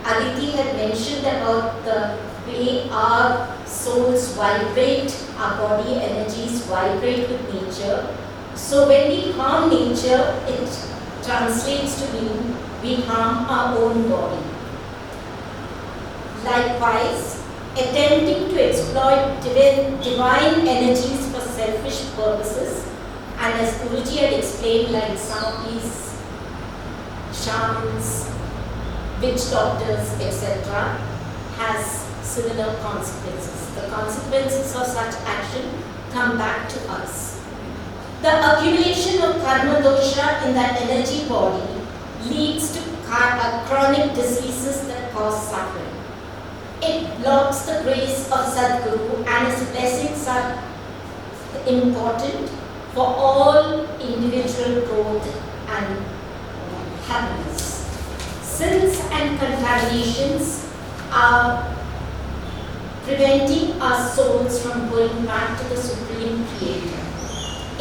Aditi had mentioned about the way our souls vibrate, our body energies vibrate with nature. So when we harm nature, it translates to mean we harm our own body. Likewise, attempting to exploit divine energies for selfish purposes, and as Guruji had explained, like some of these shamans, witch doctors, etc., has similar consequences. The consequences of such action come back to us. The accumulation of karma dosha in the energy body leads to chronic diseases that cause suffering. It blocks the grace of Sadguru, and his blessings are important for all individual growth and happiness. Sins and contaminations are preventing our souls from going back to the Supreme Creator.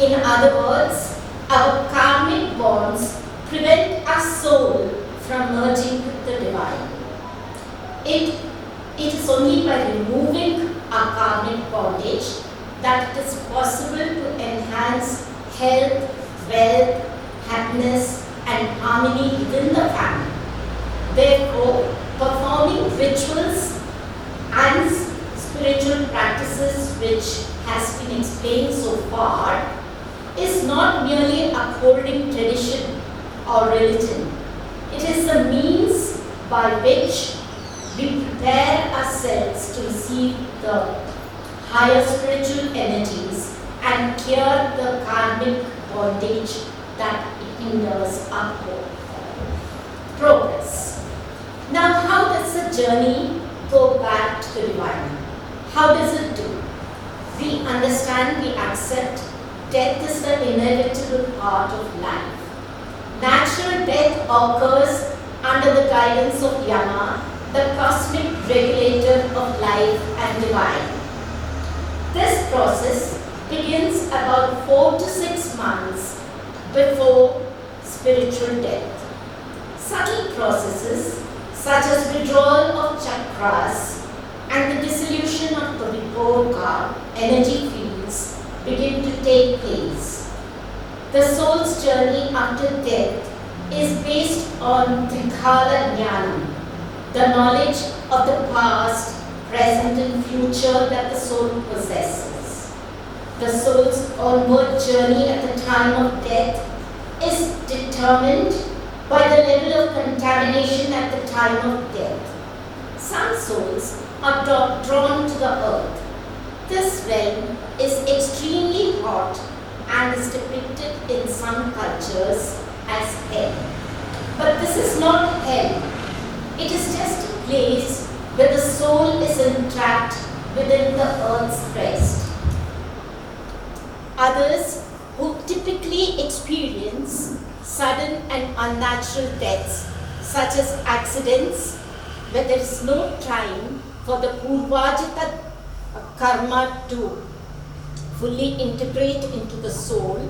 In other words, our karmic bonds prevent our soul from merging with the divine. It is only by removing our karmic bondage that it is possible to enhance health, wealth, happiness, and harmony within the family. Therefore, performing rituals and spiritual practices, which has been explained so far, is not merely upholding tradition or religion. It is the means by which we prepare ourselves to receive the higher spiritual energies and clear the karmic bondage that hinders our progress. Now, how does the journey go back to the divine? How does it do? We understand, we accept death is the inevitable part of life. Natural death occurs under the guidance of Yama, the cosmic regulator of life and divine. This process begins about 4 to 6 months before spiritual death. Subtle processes such as withdrawal of chakras and the dissolution of the vibhora energy fields begin to take place. The soul's journey after death is based on Trikala Jnana, the knowledge of the past, present and future that the soul possesses. The soul's onward journey at the time of death is determined by the level of contamination at the time of death. Some souls are drawn to the earth. This realm is extremely hot and is depicted in some cultures as hell. But this is not hell. It is just a place where the soul is entrapped within the earth's crust. Others who typically experience sudden and unnatural deaths, such as accidents, where there is no time for the purvajita karma to fully integrate into the soul,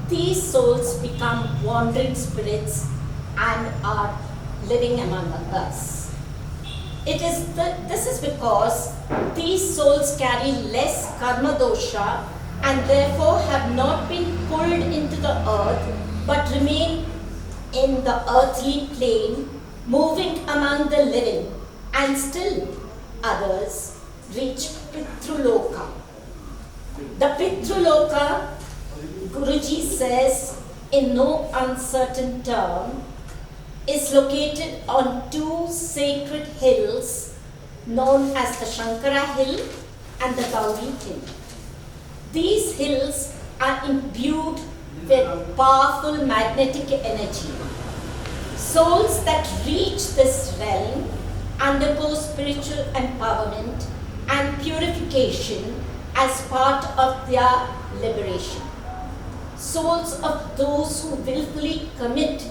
these souls become wandering spirits and are living among us. This is because these souls carry less karma dosha and therefore have not been pulled into the earth but remain in the earthly plane, moving among the living, and still others reach Pitruloka. The Pitruloka, Guruji says in no uncertain term, is located on two sacred hills known as the Shankara Hill and the Gauri Hill. These hills are imbued with powerful magnetic energy. Souls that reach this realm undergo spiritual empowerment and purification as part of their liberation. Souls of those who willfully commit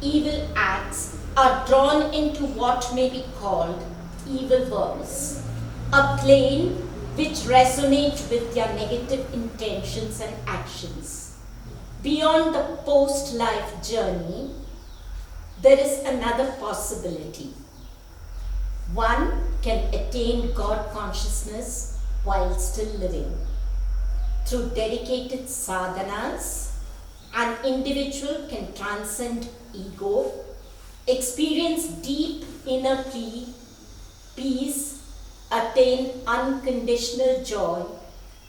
evil acts are drawn into what may be called evil worlds, a plane which resonates with their negative intentions and actions. Beyond the post-life journey, there is another possibility. One can attain God consciousness while still living. Through dedicated sadhanas, an individual can transcend ego, experience deep inner peace, attain unconditional joy,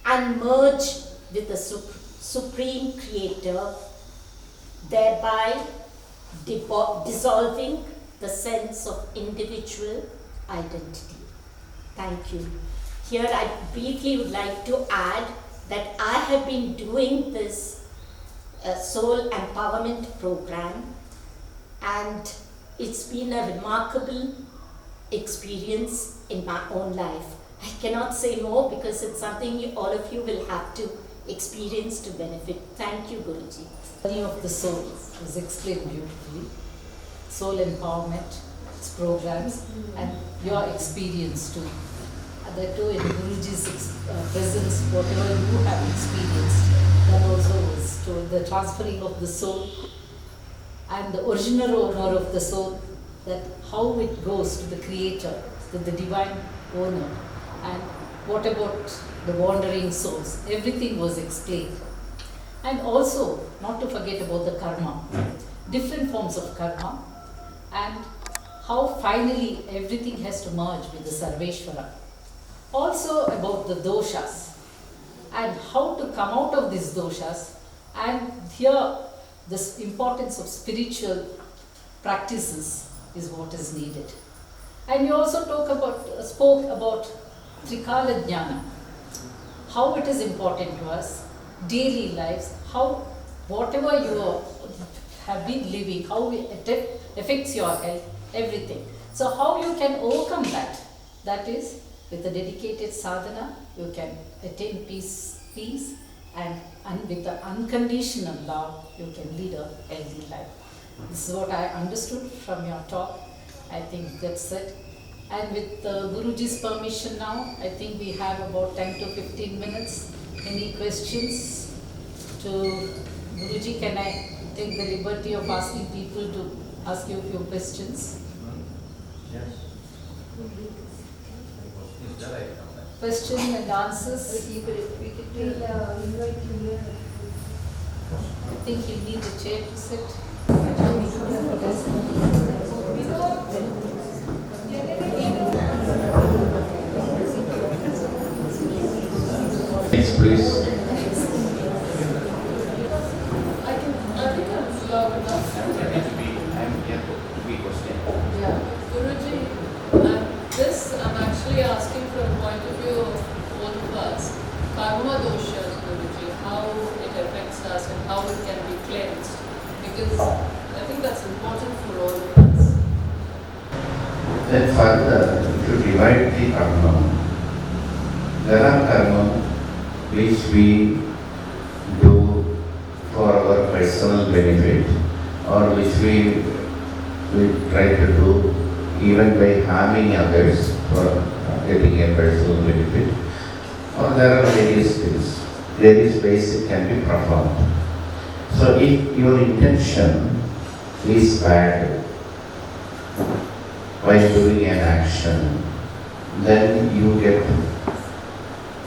and merge with the Supreme Creator, thereby dissolving the sense of individual identity. Thank you. Here I briefly would like to add that I have been doing this soul empowerment program, and it's been a remarkable experience in my own life. I cannot say more because it's something all of you will have to experience to benefit. Thank you, Guruji. Journey of the soul was explained beautifully. Soul empowerment, its programs, and your experience too. And that too in Guruji's presence, whatever you have experienced, that also was told. The transferring of the soul and the original owner of the soul, that how it goes to the Creator, to the divine owner, and what about the wandering souls. Everything was explained. And also, not to forget about the karma, different forms of karma, and how finally everything has to merge with the Sarveshwara. Also about the doshas, and how to come out of these doshas, and here the importance of spiritual practices is what is needed. And you also spoke about Trikala Jnana, how it is important to us, daily lives, how whatever you have been living, how it affects your health, everything. So how you can overcome that? That is, with a dedicated sadhana, you can attain peace, and with the unconditional love, you can lead a healthy life. This is what I understood from your talk. I think that's it. And with Guruji's permission now, I think we have about 10 to 15 minutes. Any questions to Guruji? Can I take the liberty of asking people to ask you a few questions? Yes. Question and answers. I think you need a chair to sit. Yes, please. I'm actually asking from the point of view of both of us. Karma doshas, Guruji, how it affects us and how it can be cleansed. Because I think that's important for all of us. Then further, if you divide the karma, there are karma which we do for our personal benefit, or which we try to do even by harming others for getting a personal benefit, or there are various things. Various ways it can be performed. So if your intention is bad while doing an action, then you get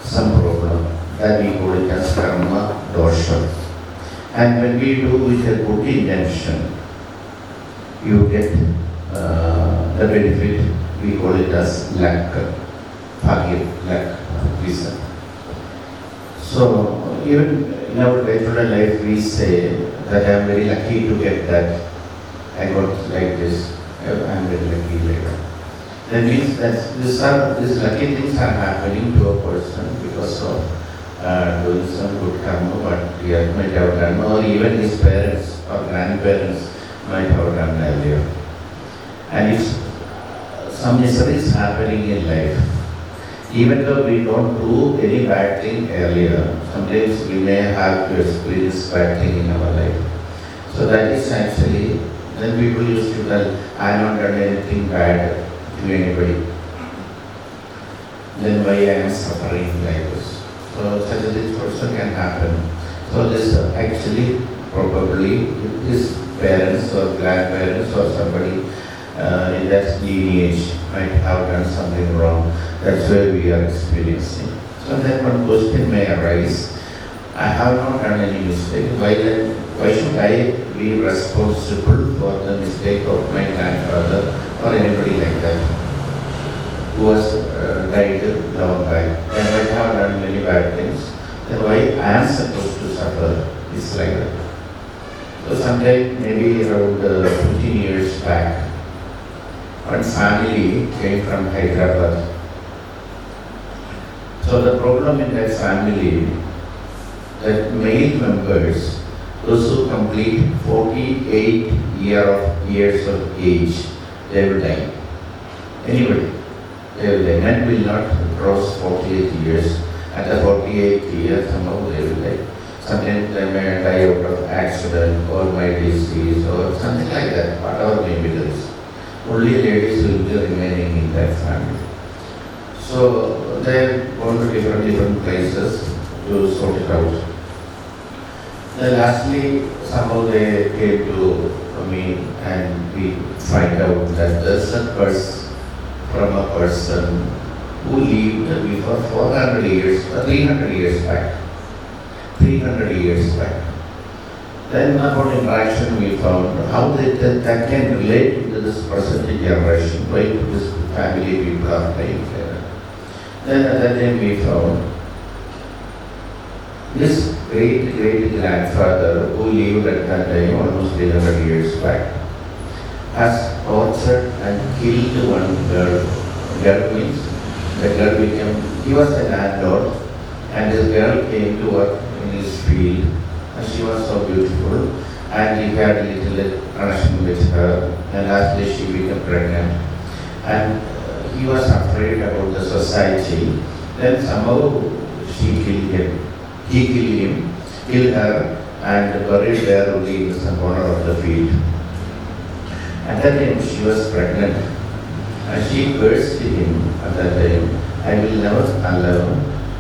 some problem. That we call it as karma dosha. And when we do with a good intention, you get the benefit. We call it as luck, bhagya, luck, wisdom. So even in our day-to-day life, we say that I am very lucky to get that. I got like this. I am very lucky like that. That means that these lucky things are happening to a person because of doing some good karma what he might have done, or even his parents or grandparents might have done earlier. And if some misery is happening in life, even though we don't do any bad thing earlier, sometimes we may have to experience bad thing in our life. So that is actually, then people used to tell, I have not done anything bad to anybody. Then why I am suffering like this? So such a thing also can happen. So this actually probably his parents or grandparents or somebody in that lineage might have done something wrong. That's why we are experiencing. So then one question may arise, I have not done any mistake. Why should I be responsible for the mistake of my grandfather or anybody like that who was died long back? They might have done many bad things. Then why I am supposed to suffer? It's like that. So sometime maybe around 15 years back, one family came from Hyderabad. So the problem in that family, that male members, those who complete 48 years of age, they will die. Anybody, they will die. Men will not cross 48 years. At the 48th year, somehow they will die. Sometimes they may die out of accident or by disease or something like that, whatever may be the reason. Only ladies will be remaining in that family. So they go to different places to sort it out. Then lastly, somehow they came to me and we find out that there's a curse from a person who lived before 400 years, 300 years back. 300 years back. Then upon interaction we found how that can relate to this present generation, why this family people are playing together. Then at that time we found this great grandfather who lived at that time almost 300 years back has tortured and killed one girl. Girl means the girl became, he was a landlord and this girl came to work in his field and she was so beautiful and he had a little connection with her and lastly she became pregnant and he was afraid about the society. Then somehow she killed him. He killed her and buried there only in some corner of the field. At that time she was pregnant and she cursed him at that time, I will never allow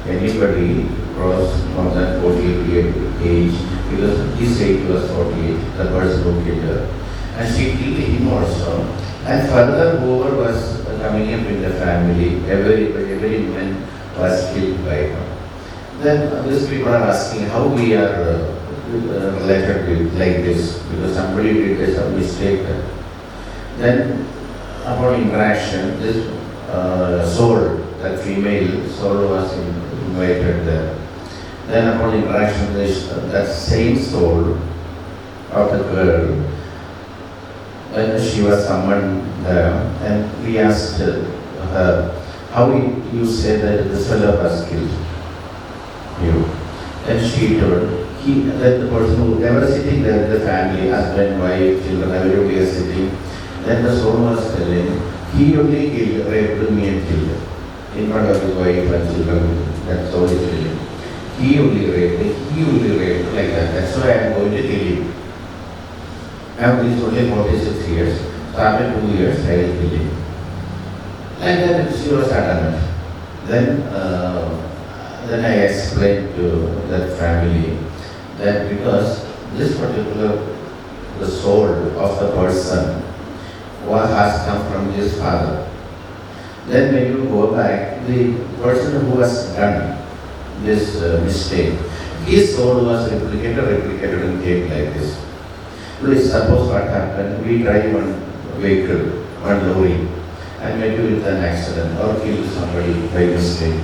anybody cross more than 48 age because his age was 48, the person who killed her. And she killed him also. And further, whoever was coming up in the family, every man was killed by her. Then these people are asking how we are related with like this because somebody did some mistake. Then upon interaction, this soul, that female soul was invited there. Then upon interaction, that same soul of the girl, when she was summoned there, and we asked her, how you say that this fellow has killed you? And she told, that the person who ever sitting there, the family, husband, wife, children, everybody is sitting, then the soul was telling, he only killed, raped me and killed in front of his wife and children. That soul is telling. He only raped, like that. That's why I am going to kill him. I have reached only 46 years, so after 2 years I will kill him. And then she was adamant. Then I explained to that family that because this particular the soul of the person has come from his father. Then when you go back, the person who has done this mistake, his soul was replicated and came like this. Please suppose what happened, we drive one vehicle, one lorry, and maybe with an accident or kill somebody by mistake.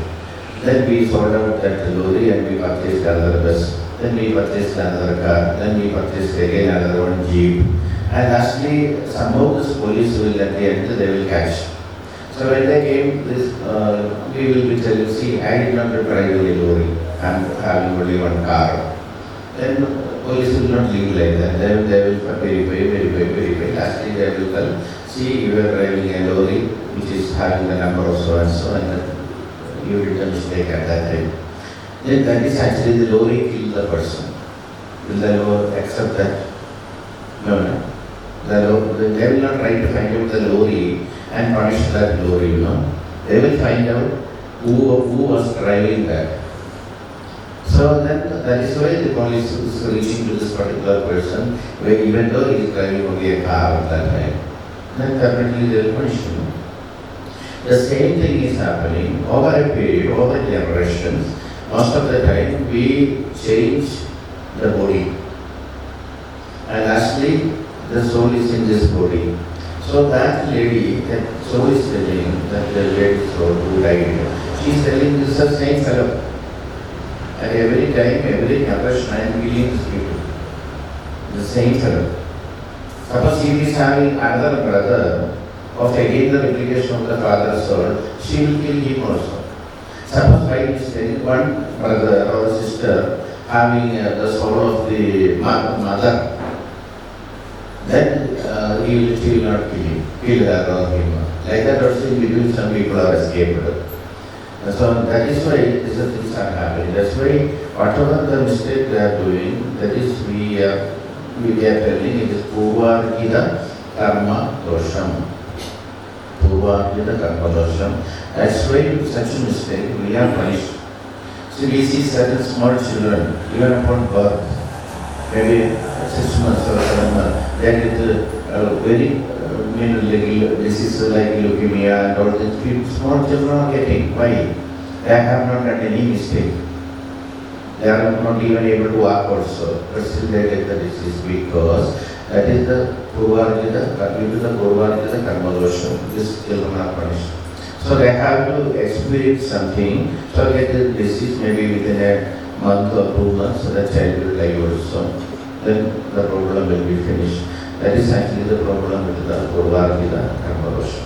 Then we sold out that lorry and we purchased another bus. Then we purchased another car. Then we purchased again another one jeep. And lastly, somehow this police will at the end they will catch. So when they came, we will be telling, see, I did not drive a lorry. I am having only one car. Then police will not leave like that. Then they will verify. Lastly, they will tell, see, you are driving a lorry which is having the number of so and so, and then you did a mistake at that time. Then that is actually the lorry killed the person. Will the law accept that? No. They will not try to find out the lorry and punish that lorry, They will find out who was driving that. So then that is why the police is reaching to this particular person, where even though he is driving only a car at that time, then definitely they will punish him. The same thing is happening over a period, over generations. Most of the time we change the body. And lastly, the soul is in this body. So that lady, that soul is telling, that the lady soul who died, she is telling this is the same fellow. And every time, every generation I am killing these people. The same fellow. Suppose if he is having another brother, of again the replication of the father's soul, she will kill him also. Suppose by mistake one brother or sister having the soul of the mother, then she will not kill her or him. Like that also in between some people are escaped. So that is why these things are happening. That's why whatever the mistake they are doing, that is we are telling it is Purvarjita Karma Dosham. Purvarjita Karma Dosham. That's why such a mistake we are punished. So we see certain small children, even upon birth, maybe 6 months or 7 months, they get very diseases like leukemia and all these small children are getting. Why? They have not done any mistake. They are not even able to walk also, but still they get the disease because that is the Purvarjita Karma Dosha. These children are punished. So they have to experience something, so get the disease maybe within a month or 2 months, so the child will die also. Then the problem will be finished. That is actually the problem with the Guruvandana Karma Dosha.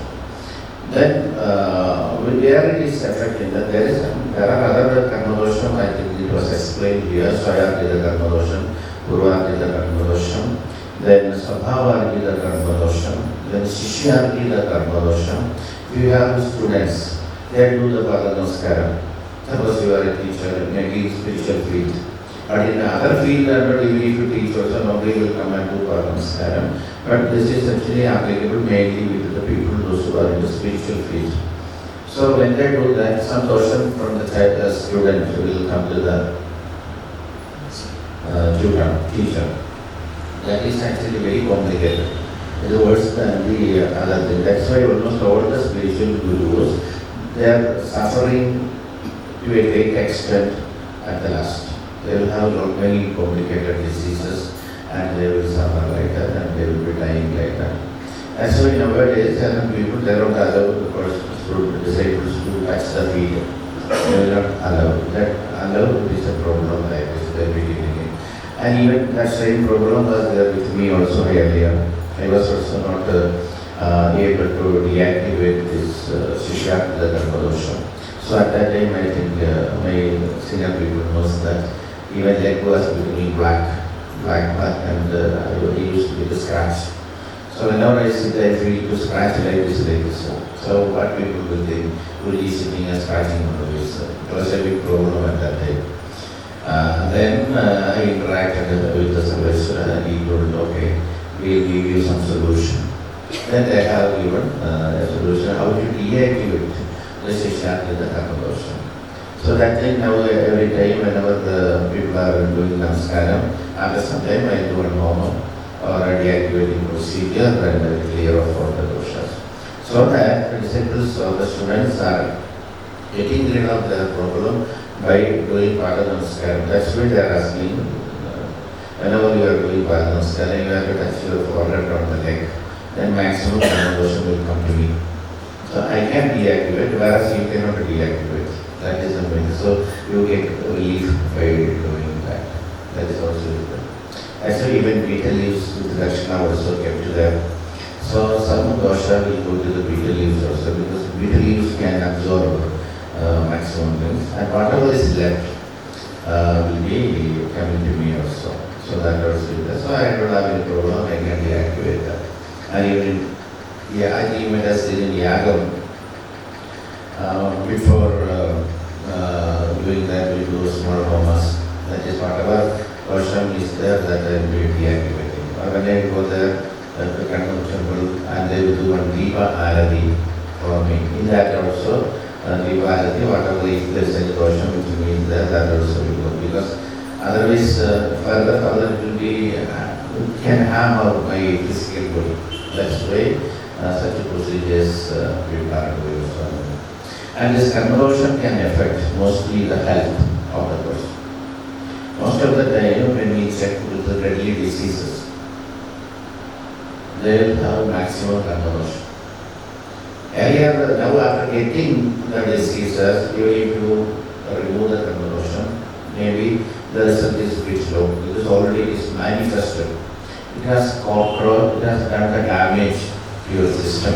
Then, where it is affecting that there are other Karma Dosha, I think it was explained here, Swayarjita Karma Dosha, Guruvandana Karma Dosha, then Sabhavarjita Karma Dosha, then Shishyarjita Karma Dosha. If you have students, they do the Pada Namaskaram. Suppose you are a teacher, maybe spiritual field. But in other field, even if you teach also, nobody will come and do Pada Namaskaram. But this is actually applicable mainly with the people, those who are in the spiritual field. So when they do that, some portion from the student will come to the teacher. That is actually very complicated. It is worse than the other thing. That's why almost all the spiritual gurus, they are suffering to a great extent at the last. They will have many complicated diseases and they will suffer like that and they will be dying like that. That's why nowadays certain people, they don't allow the disciples to touch the feet. They will not allow. That allowed is a problem like this, they are beginning. And even that same problem was there with me also earlier. I was also not able to deactivate this Shishyarjita Karma Dosha. So at that time I think my senior people knows that even leg was becoming black and I used to be the scratch. So whenever I sit I feel to scratch like this. So what people will think, will be sitting and scratching on the waist. It was a big problem at that time. Then I interacted with the supervisor and he told, okay, we'll give you some solution. Then they have given a solution how to deactivate the Shishyarjita Karma Dosha. So that thing now every time whenever the people are doing Namaskaram, after some time I do a normal or a deactivating procedure and clear off all the doshas. So that the disciples or the students are getting rid of their problem by doing Pada Namaskaram. That's why they are asking, whenever you are doing Pada Namaskaram, you have to touch your forehead on the leg. Then maximum Karma Dosha will come to me. So I can deactivate, whereas you cannot deactivate. That is the main. So you get relief by doing that. That is also good. Actually, even betel leaves with Lakshana also kept there. So some dosha will go to the betel leaves also, because betel leaves can absorb maximum things, and whatever is left will be coming to me also. So that also is there. So I don't have any problem, I can deactivate that. And even, I think even as in Yagam, before doing that, we do small homas. That is whatever version is there, that I will be deactivating. Or when I go there, the Kodagu temple, and they will do one Diva Arati for me. In that also, Diva Arati, whatever if there is any version which means there, that also will go. Because otherwise, further it will be, can harm my physical body. That's why such procedures we can't do. And this conversion can affect mostly the health of the person. Most of the time, when we check with the deadly diseases, they will have maximum conversion. Earlier, now after getting the diseases, you need to remove the conversion. Maybe the result is a bit low, because already it is manifested. It has done the damage to your system.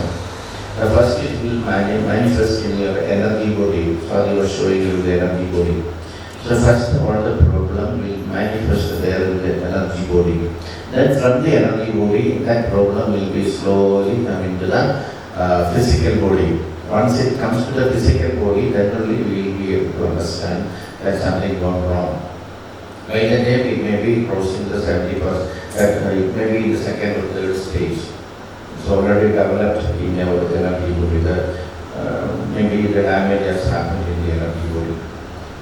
The first it will manifest in your energy body. So you are showing you the energy body. So first all the problem will manifest there in the energy body. Then from the energy body, that problem will be slowly coming to the physical body. Once it comes to the physical body, then only we will be able to understand that something gone wrong. By the time it may be crossing the 70%, it may be in the second or third stage. It's already developed in our energy body. Maybe the damage has happened in the energy body.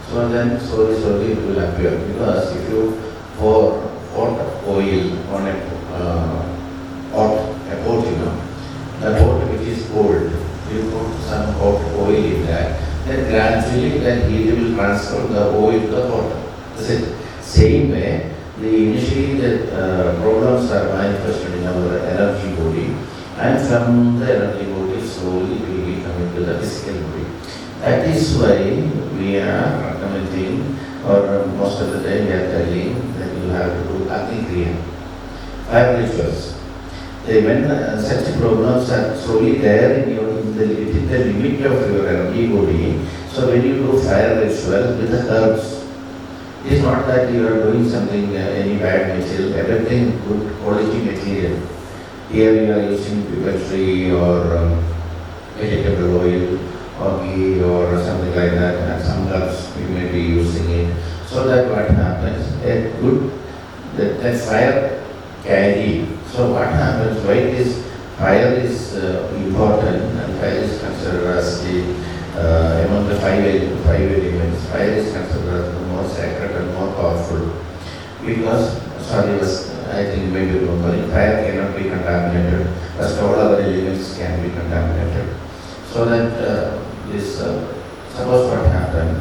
So then slowly it will appear. Because if you pour hot oil on a pot, the pot which is cold, you put some hot oil in that, then gradually that heat will transfer the oil to the pot. That's it. Same way, initially the problems are manifested in our energy body, and from the energy body slowly we will be coming to the physical body. That is why we are recommending, or most of the time we are telling that you have to do Agni-Kriya, fire rituals. When such problems are slowly there within the limit of your energy body, so when you do fire ritual with the herbs, it is not that you are doing something, any bad material, everything good quality material. Here you are using pepper tree or vegetable oil or ghee or something like that, and some herbs we may be using it. So that what happens, that fire carry. So what happens, why this fire is important, and fire is considered as the among the five elements, fire is considered as the more sacred and more powerful. Because, I think maybe remembering, fire cannot be contaminated, but all other elements can be contaminated. So that suppose what happened,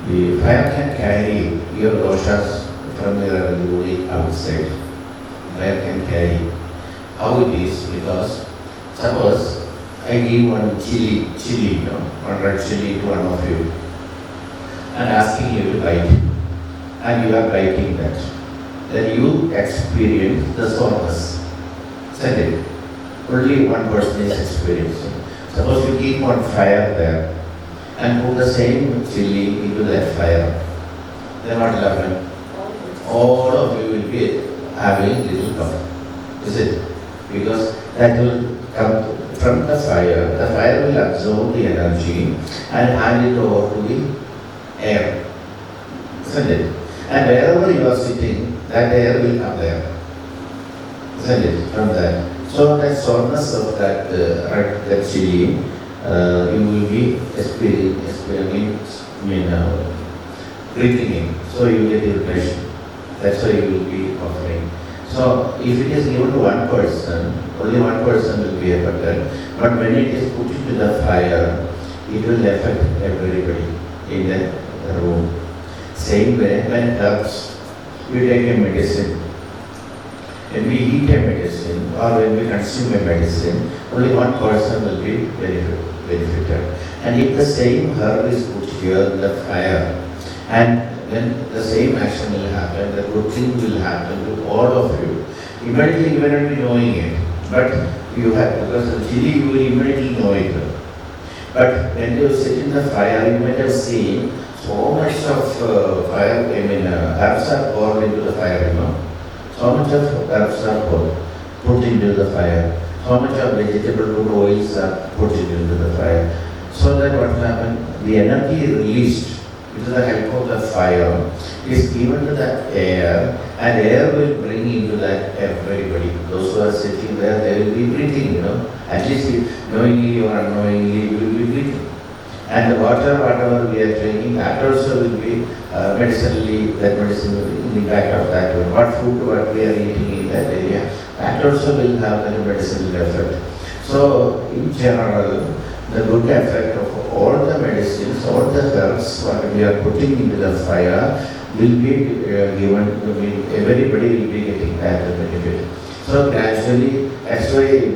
the fire can carry your doshas from your body outside. Fire can carry. How it is? Because suppose I give one chili, one red chili to one of you, and asking you to bite, and you are biting that, then you experience the soreness. Isn't it? Only one person is experiencing. Suppose you keep on fire there, and put the same chili into that fire, then what will happen? All of you will be having little cough. Is it? Because that will come from the fire will absorb the energy and hand it over to the air. Isn't it? And wherever you are sitting, that air will come there. Isn't it? From that. So that soreness of that red chili, you will be breathing in. So you get irritation. That's why you will be coughing. So if it is given to one person, only one person will be affected. But when it is put into the fire, it will affect everybody in the room. Same way, when herbs, we take a medicine. When we eat a medicine or when we consume a medicine, only one person will be benefited. And if the same herb is put here in the fire, and then the same action will happen, the good thing will happen to all of you. Immediately you may not be knowing it, but you have, because the chili you will immediately know it. But when you sit in the fire, you might have seen so much of fire, herbs are poured into the fire, So much of herbs are put into the fire. So much of vegetable root oils are put into the fire. So that what will happen, the energy released with the help of the fire is given to that air, and air will bring into that everybody. Those who are sitting there, they will be breathing, At least knowingly or unknowingly, we will be breathing. And the water, whatever we are drinking, that also will be medicinally, that medicine will be impact of that one. What food, what we are eating in that area, that also will have that medicinal effect. So, in general, the good effect of all the medicines, all the herbs, what we are putting into the fire, will be given, everybody will be getting that benefit. So gradually, that's why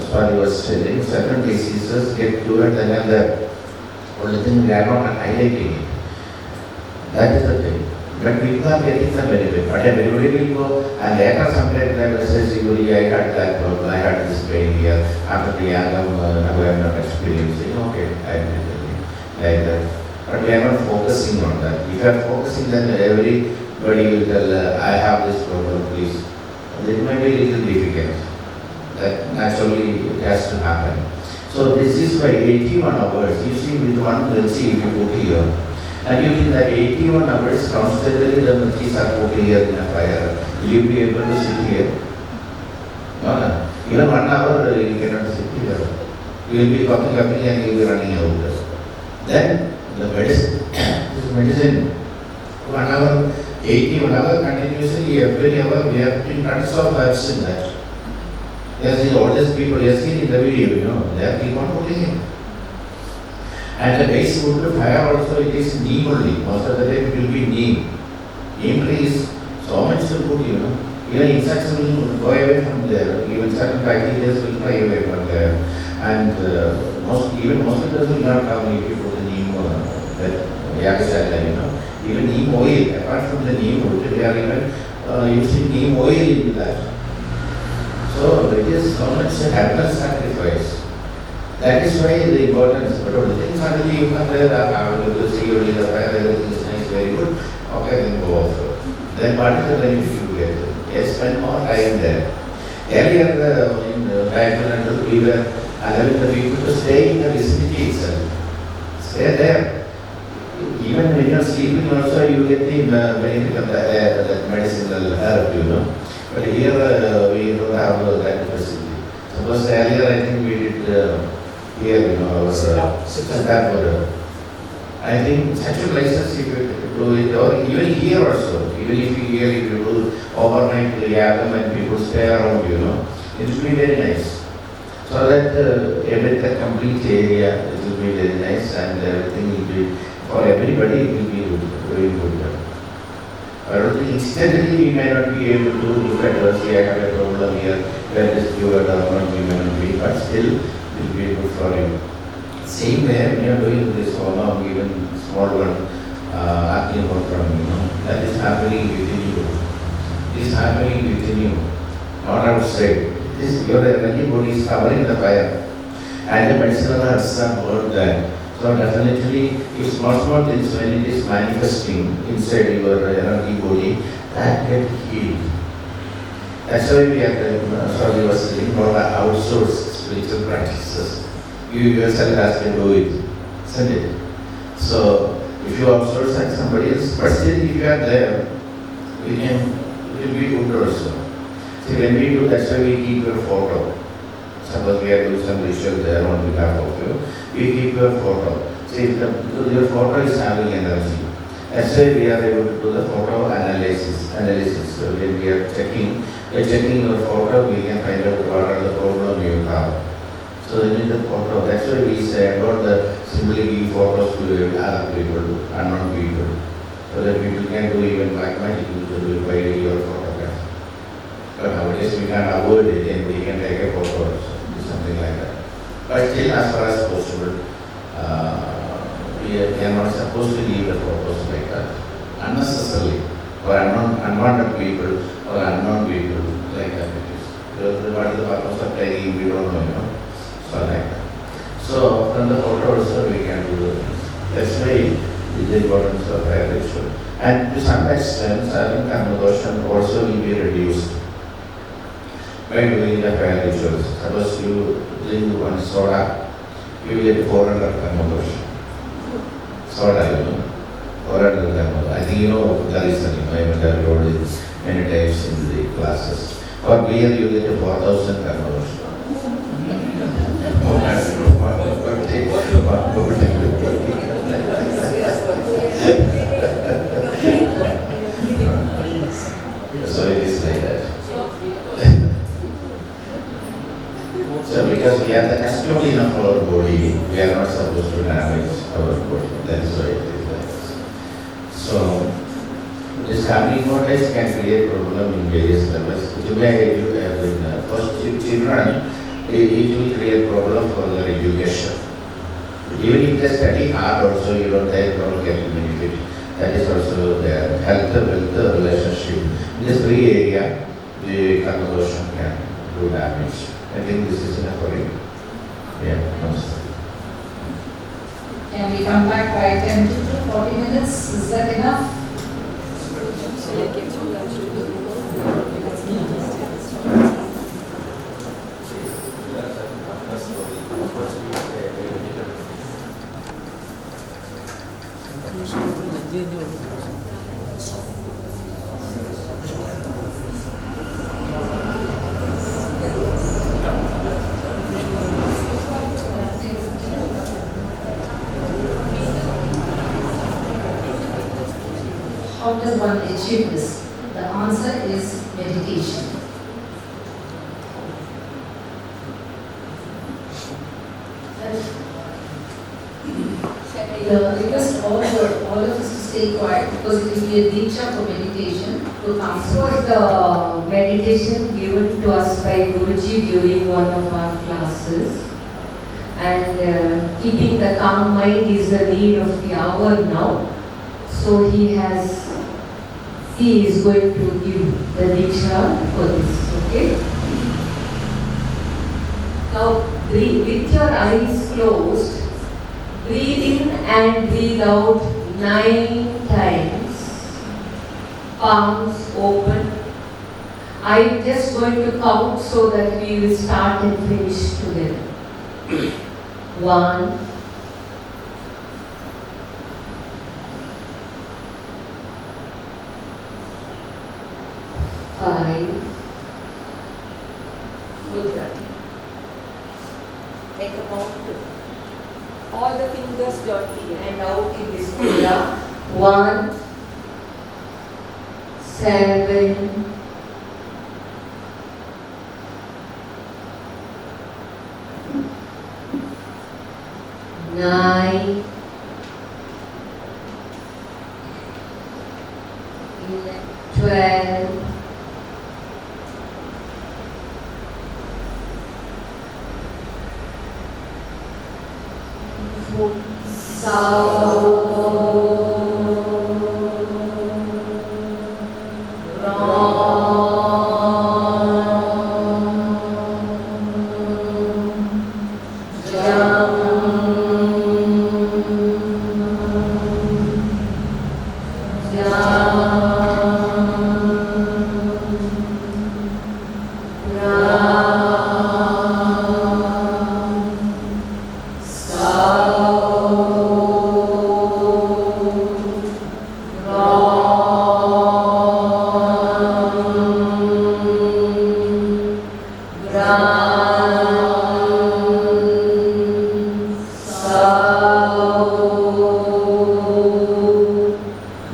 Swati was telling, certain diseases get cured and then the only thing we are not highlighting it. That is the thing. But people are getting some benefit. But everybody will go, and later sometime they will say, I had that problem, I had this pain here. After the yagam, now I am not experiencing. Okay, I am like that. But we are not focusing on that. If you are focusing, then everybody will tell, I have this problem, please. It might be a little difficult. That naturally it has to happen. So this is why 81 hours, you see with one milchi if you put here. And during that 81 hours, constantly the milchis are put here in a fire. Will you be able to sit here? No. Even 1 hour you cannot sit here. You will be coughing and you will be running out. Then the medicine, 1 hour, 81 hours continuously, every hour we have been tons of herbs in that. Yes, all these people, you have seen in the video, they are keep on putting in. And the base wood to fire also, it is neem only. Most of the time it will be neem. Neem tree is so much to put, Even insects will go away from there. Even certain bacteria will fly away from there. And even mosquitoes will not come if you put the neem, Even neem oil, apart from the neem wood, they are even using neem oil in that. So it is so much a helpless sacrifice. That is why the importance. But the thing suddenly you come there, I will see only the fire, everything is nice, very good. Okay, then go off. Then what is the benefit you get? Yes, spend more time there. Earlier in Bangalore, we were allowing the people to stay in the vicinity itself. Stay there. Even when you are sleeping also, you get the benefit of that medicinal herb, But here we don't have that facility. Suppose earlier I think we did here, our Siddharth. I think such a places if you do it, or even here also, even if you do overnight yagam and people stay around, it will be very nice. So that the complete area, it will be very nice and everything will be, for everybody it will be good, very good. I don't think instantly we may not be able to look at us, I have a problem here, where this you are down, we may not be, but still it will be good for you. Same way, when you are doing this home, even small one, acting out from that is happening within you. It is happening within you, not outside. Your energy body is covering the fire, and the medicinal herbs are burned there. So definitely, if small things, when it is manifesting inside your energy body, that get healed. That's why we are was saying about outsource spiritual practices. You yourself have to do it, isn't it? So if you outsource at somebody else, but still if you are there, it will be good also. See, when we do, that's why we keep your photo. Suppose we are doing some ritual there on behalf of you, we keep your photo. See, your photo is having energy. That's why we are able to do the photo analysis. So when we are checking your photo, we can find out what are the problem you have. So you need the photo. That's why we say about the simply give photos to other people, unknown people, so that people can do even black magic to do it by your photograph. But nowadays we can avoid it and we can take a photo or something like that. But still, as far as possible, we are not supposed to leave the photos like that unnecessarily for unwanted people or unknown people like that it is. What is the purpose of taking, we don't know, so like that. So from the photo also we can do the things. That's why the importance of prayer ritual. And to some extent, certain conversation also will be reduced by doing the prayer rituals. Suppose you drink one soda, you will get 400 conversation. Soda, you know, 400 conversation. I think you know the reason, you know, I went abroad many times in the classes. For beer, you get 4,000 conversation. So it is like that. So because we are the custodian of our body, we are not supposed to damage our body. That is why it is like this. So this having notice can create problem in various levels. Today you have in first children, it will create problem for their education. Even if they study hard also, you don't take or get benefit. That is also their health, wealth, relationship. In this three area, the conversation can do damage. I think this is enough for you. Yeah, namaste. Can we come back by 10 to 40 minutes? Is that enough? How does one achieve this? The answer is meditation. I request all of us to stay quiet because it will be a diksha for meditation to come. This was the meditation given to us by Guruji during one of our classes. And keeping the calm mind is the need of the hour now. So he is going to give the diksha for this, okay? Now breathe with your eyes closed. Breathe in and breathe out 9 times. Palms open. I'm just going to count so that we will start and finish together. 1, 5. Good. Take a count. All the fingers gently and out in this mudra. 1, 7, 9, 12,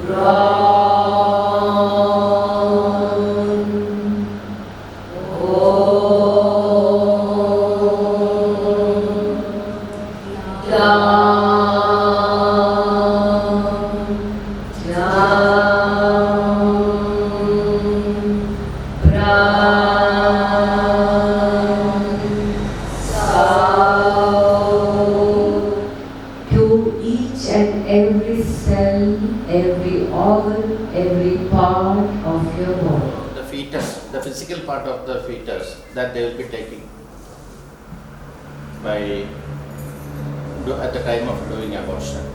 Ra every organ, every part of your body. The fetus, the physical part of the fetus that they will be taking at the time of doing abortion.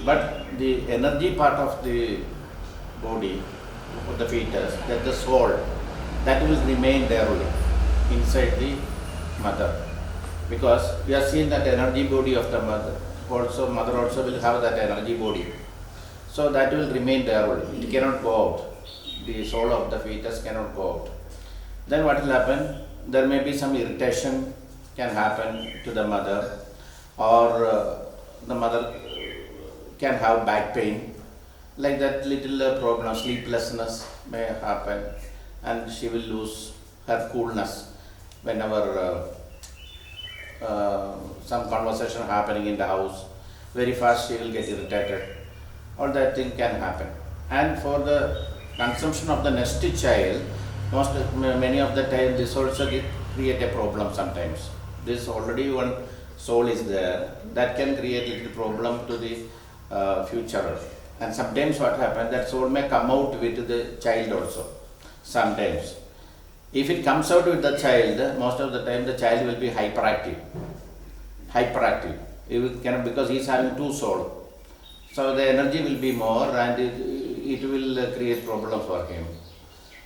But the energy part of the body of the fetus, that the soul, that will remain there only inside the mother. Because we have seen that energy body of the mother also will have that energy body. So that will remain there only. It cannot go out. The soul of the fetus cannot go out. Then what will happen? There may be some irritation can happen to the mother, or the mother can have back pain. Like that little problem, sleeplessness may happen, and she will lose her coolness whenever some conversation happening in the house. Very fast she will get irritated. All that thing can happen. And for the consumption of the next child, many of the time this also create a problem sometimes. This already one soul is there, that can create little problem to the future. And sometimes what happens, that soul may come out with the child also. Sometimes. If it comes out with the child, most of the time the child will be hyperactive. Because he is having two souls. So the energy will be more, and it will create problem for him.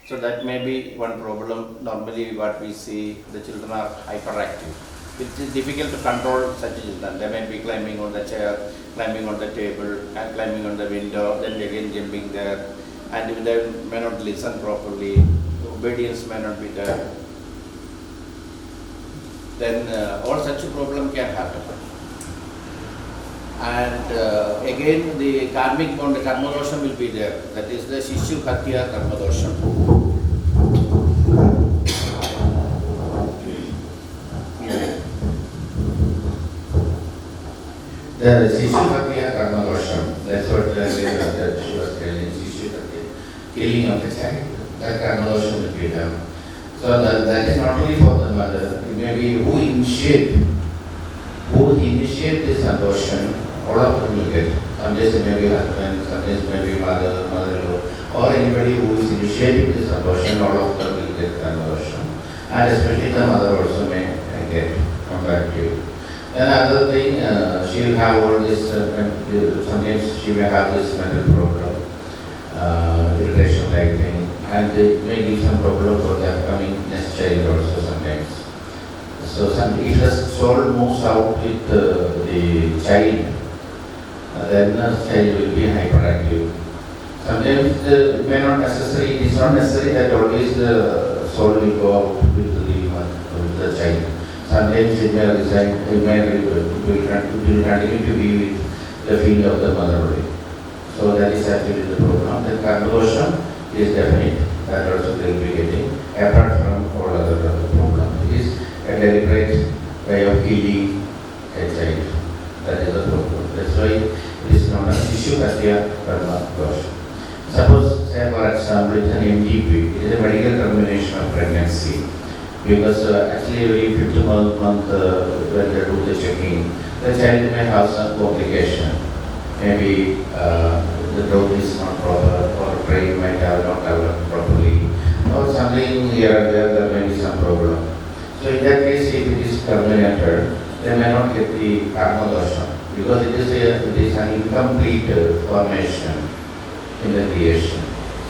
So that may be one problem. Normally what we see, the children are hyperactive. It is difficult to control such children. They may be climbing on the chair, climbing on the table, and climbing on the window, then again jumping there, and they may not listen properly. Obedience may not be there. Then all such a problem can happen. And again the karmic bond, the karma dosha will be there. That is the Shishu Hatya karma dosha. The Shishu Hatya karma dosha, that's what she was telling, Shishu Hatya, killing of the child. That karma dosha will be there. So that is not only for the mother, it may be who initiate this abortion, all of them will get. Sometimes it may be husband, sometimes it may be mother-in-law, or anybody who is initiating this abortion, all of them will get the abortion. And especially the mother also may get, come back to you. Another thing, she will have all this, sometimes she may have this mental problem, irritation like thing, and it may give some problem for the upcoming next child also sometimes. So if the soul moves out with the child, then the child will be hyperactive. Sometimes it may not necessary, it is not necessary that always the soul will go out with the child. Sometimes it may resign, will continue to be with the feeling of the mother only. So that is actually the program. The karma dosha is definite, that also they will be getting, apart from all other programs. It is a deliberate way of healing a child. That is the program. That's why it is known as Shishu Hatya karma dosha. Suppose, say for example, it is an MGP, it is a medical termination of pregnancy. Because actually every 5th month when they do the checking, the child may have some complication. Maybe the growth is not proper, or brain might have not developed properly, or something here and there may be some problem. So in that case, if it is terminated, they may not get the karma dosha, because it is an incomplete formation in the creation.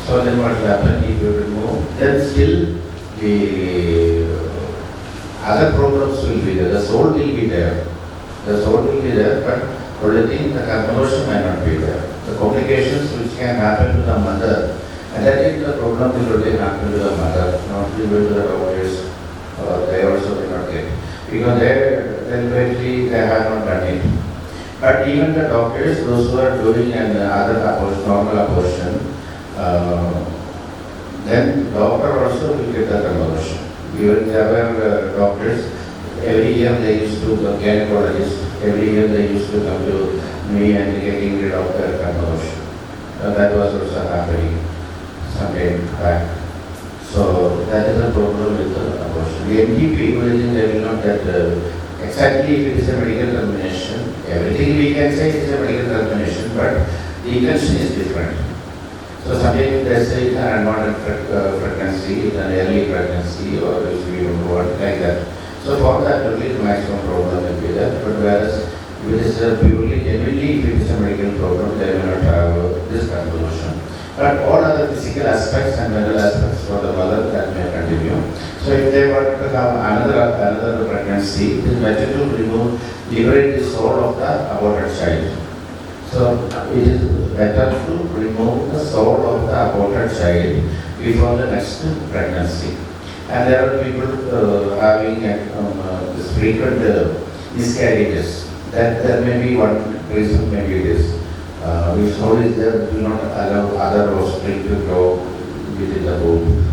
So then what will happen if you remove, then still the other programs will be there, the soul will be there. The soul will be there, but only thing, the karma dosha may not be there. The complications which can happen to the mother, and that is the problem will only happen to the mother, not even to the daughters, they also will not get. Because deliberately they have not done it. But even the doctors, those who are doing another abortion, normal abortion, then doctor also will get the karma dosha. Even there were doctors, every year they used to, the gynecologist, every year they used to come to me and getting rid of their karma dosha. That was also happening some time back. So that is the problem with the abortion. The MTP, they will not get exactly if it is a medical termination. Everything we can say is a medical termination, but the intention is different. So sometimes they say it's an unwanted pregnancy, it's an early pregnancy, or if you don't know what, like that. So for that only the maximum problem will be there. But whereas if it is purely, genuinely, if it is a medical problem, they will not have this conclusion. But all other physical aspects and mental aspects for the mother that may continue. So if they want to have another pregnancy, it is better to liberate the soul of the aborted child. So it is better to remove the soul of the aborted child before the next pregnancy. And there are people having this frequent miscarriages. That there may be one reason, maybe it is. If soul is there, do not allow other offspring to grow within the womb.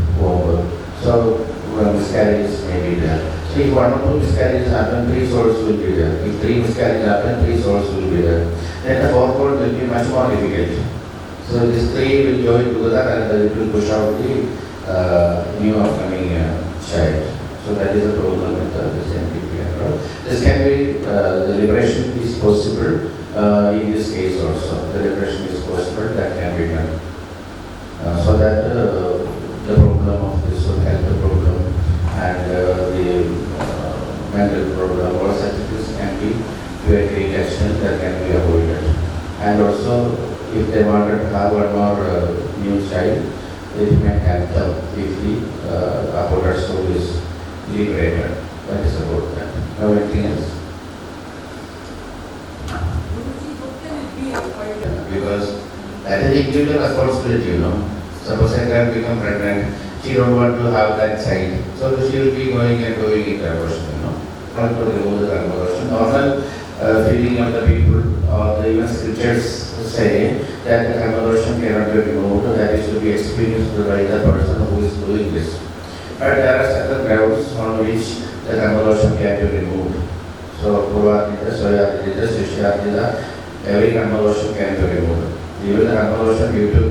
So miscarriages may be there. So if one or two miscarriages happen, 3 souls will be there. If 3 miscarriages happen, 3 souls will be there. Then the fourth one will be much more difficult. So these 3 will join together and it will push out the new upcoming child. So that is the problem with this NPPR. This can be, the liberation is possible in this case also. The liberation is possible, that can be done. So that the problem of this will help the problem and the mental problem or such things can be to a great extent that can be avoided. And also, if they wanted to have one more new child, it may help them if the aborted soul is liberated. That is about that. Now anything else? Because that is individual responsibility, you know. Suppose a girl become pregnant, she don't want to have that child, so she will be going and doing it abortion, you know. Not to remove the abortion. Normal feeling of the people or the even scriptures say that the abortion cannot be removed, that is to be experienced by the person who is doing this. But there are certain grounds on which the abortion can be removed. So, Guruvandana, Soyadita, Sishyadita, every abortion can be removed. Even the abortion due to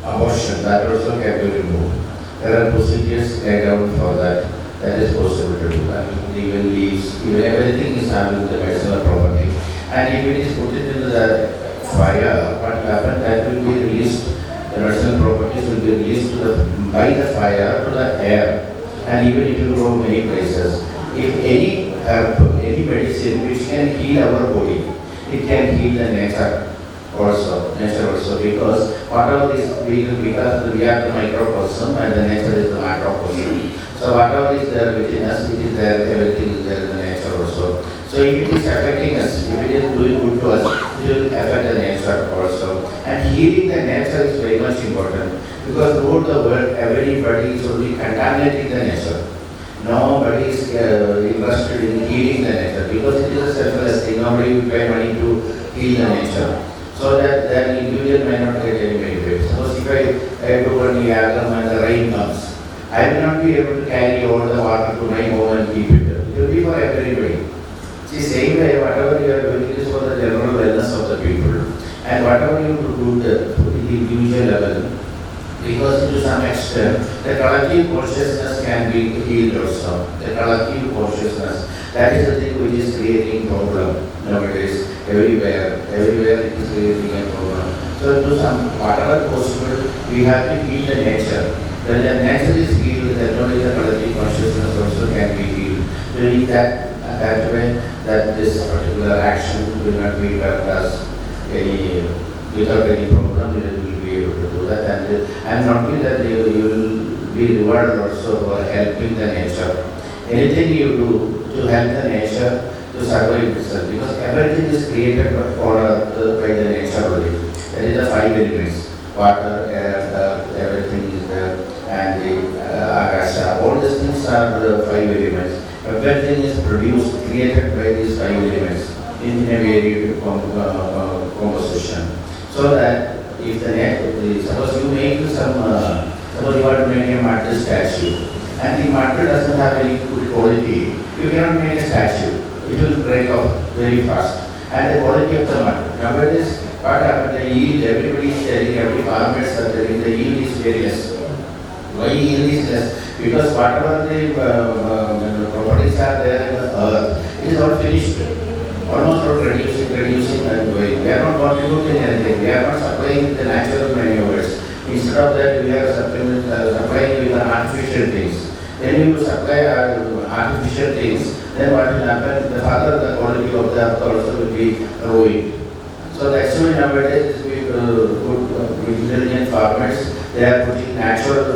abortion, that also can be removed. There are procedures laid out for that. That is possible to do that. Even leaves, even everything is having the medicinal property. And if it is put into the fire, what happens, that will be released, the medicinal properties will be released by the fire to the air. And even it will grow many places. If any herb, any medicine which can heal our body, it can heal the nature also, because whatever is because we are the microcosm and the nature is the macrocosm. So whatever is there within us, it is there, everything is there in the nature also. So if it is affecting us, if it is doing good to us, it will affect the nature also. And healing the nature is very much important, because throughout the world, everybody is only contaminating the nature. Nobody is interested in healing the nature, because it is a selfless thing. Nobody will pay money to heal the nature. So that the individual may not get any benefit. Suppose if I do one yagam and the rain comes, I will not be able to carry all the water to my home and keep it. It will be for everybody. See, same way, whatever you are doing is for the general wellness of the people. And whatever you do the individual level, because to some extent, the collective consciousness can be healed also. The collective consciousness, that is the thing which is creating problem nowadays. Everywhere it is creating a problem. So to some, whatever possible, we have to heal the nature. When the nature is healed, then only the collective consciousness also can be healed. So in that way, that this particular action will not be done as any, without any problem, you will be able to do that. And not only that, you will be rewarded also for helping the nature. Anything you do to help the nature to survive itself, because everything is created by the nature only. That is the 5 elements: water, air, everything is there, and the akasha. All these things are the 5 elements. Everything is produced, created by these 5 elements in a varied composition. So that if suppose you make suppose you want to make a marble statue, and the marble doesn't have any good quality, you cannot make a statue. It will break off very fast. And the quality of the mud. Nowadays, what happened, the yield, everybody is telling, every farmer is telling, the yield is very less. Why yield is less? Because whatever the properties are there in the earth, it is all finished. Almost all reducing and going. We are not contributing anything. We are not supplying supplying the natural manures. Instead of that, we are supplying with the artificial things. When you supply artificial things, then what will happen? The further the quality of the earth also will be ruined. So that's why nowadays we good intelligent farmers, they are putting natural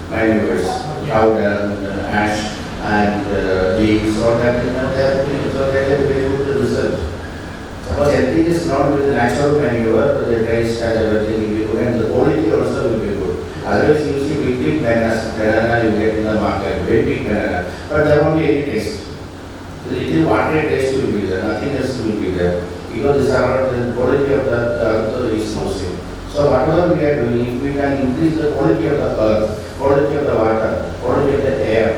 manures, powder, ash, and leaves, so that they are putting, so they have very good result. Suppose everything is not with the natural manure, the taste and everything will be good, and the quality also will be good. Otherwise, you see big banana you get in the market, very big banana, but there won't be any taste. The little watery taste will be there, nothing else will be there. Because these are the quality of the earth is losing. So whatever we are doing, if we can increase the quality of the earth, quality of the water, quality of the air,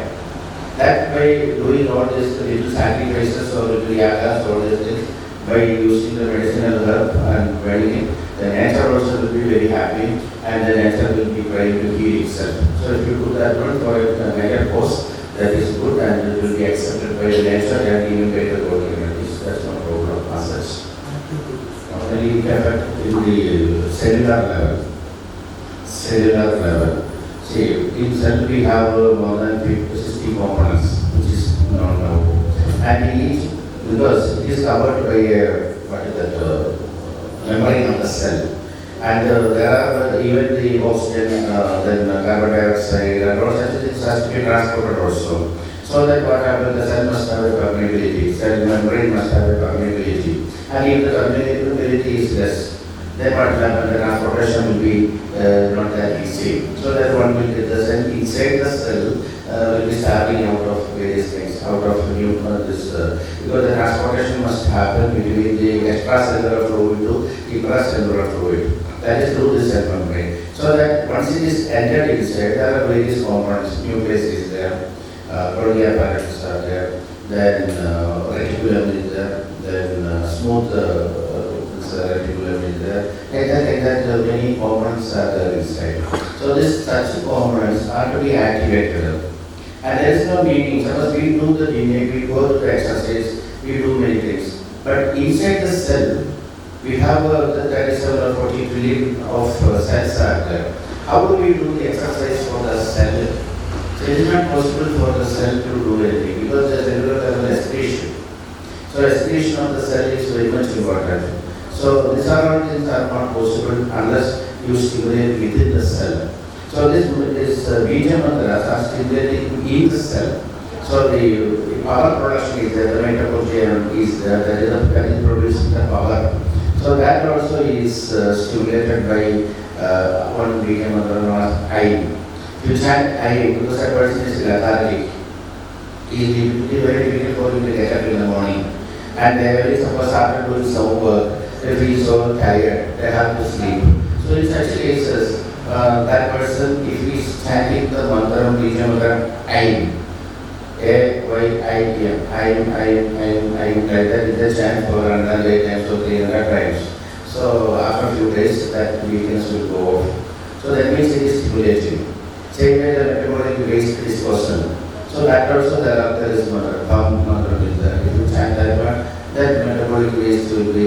that by doing all these little sacrifices or little yagas, all these things, by using the medicinal herb and wedding it, the nature also will be very happy and the nature will be trying to heal itself. So if you put that one for a major cause, that is good and it will be accepted by the nature and even by the God communities. That's no problem as such. Only effect in the cellular level. Cellular level. See, in cell we have more than 60 components, which is known. And each, because it is covered by membrane of the cell. And there are even the oxygen, then carbon dioxide, and all such things has to be transported also. So that what happens, the cell must have a permeability, cell membrane must have a permeability. And if the permeability is less, then what will happen, the transportation will be not that easy. So that one will get the cell, inside the cell will be starting out of various things, out of new, because the transportation must happen between the extracellular fluid to intracellular fluid. That is through the cell membrane. So that once it is entered inside, there are various components. Nucleus is there, Golgi apparatus are there, then reticulum is there, then smooth reticulum is there. Like that, many components are there inside. So these such components are to be activated. And there is no meaning. Suppose we do the DNA, we go to the exercise, we do many things. But inside the cell, we have 37 or 40 trillion of cells are there. How do we do the exercise for the cell? So it is not possible for the cell to do anything because there is cellular respiration. So respiration of the cell is very much important. So these are all things are not possible unless you stimulate within the cell. So this medium of the are stimulating in the cell. So the power production is there, the mitochondria is there, that is producing the power. So that also is stimulated by one medium of the eye. You chant eye because that person is lethargic. It is very difficult for him to get up in the morning. And they very suppose after doing some work, they feel so tired, they have to sleep. So in such cases, that person, if he is chanting the mantra, medium I, A-Y-I-M, like that is the chant for 108 times or 300 times. So after a few days, that weakness will go off. So that means it is stimulating. Same way the metabolic waste is person. So that also there is mantra is there. If you chant that one, that metabolic waste will be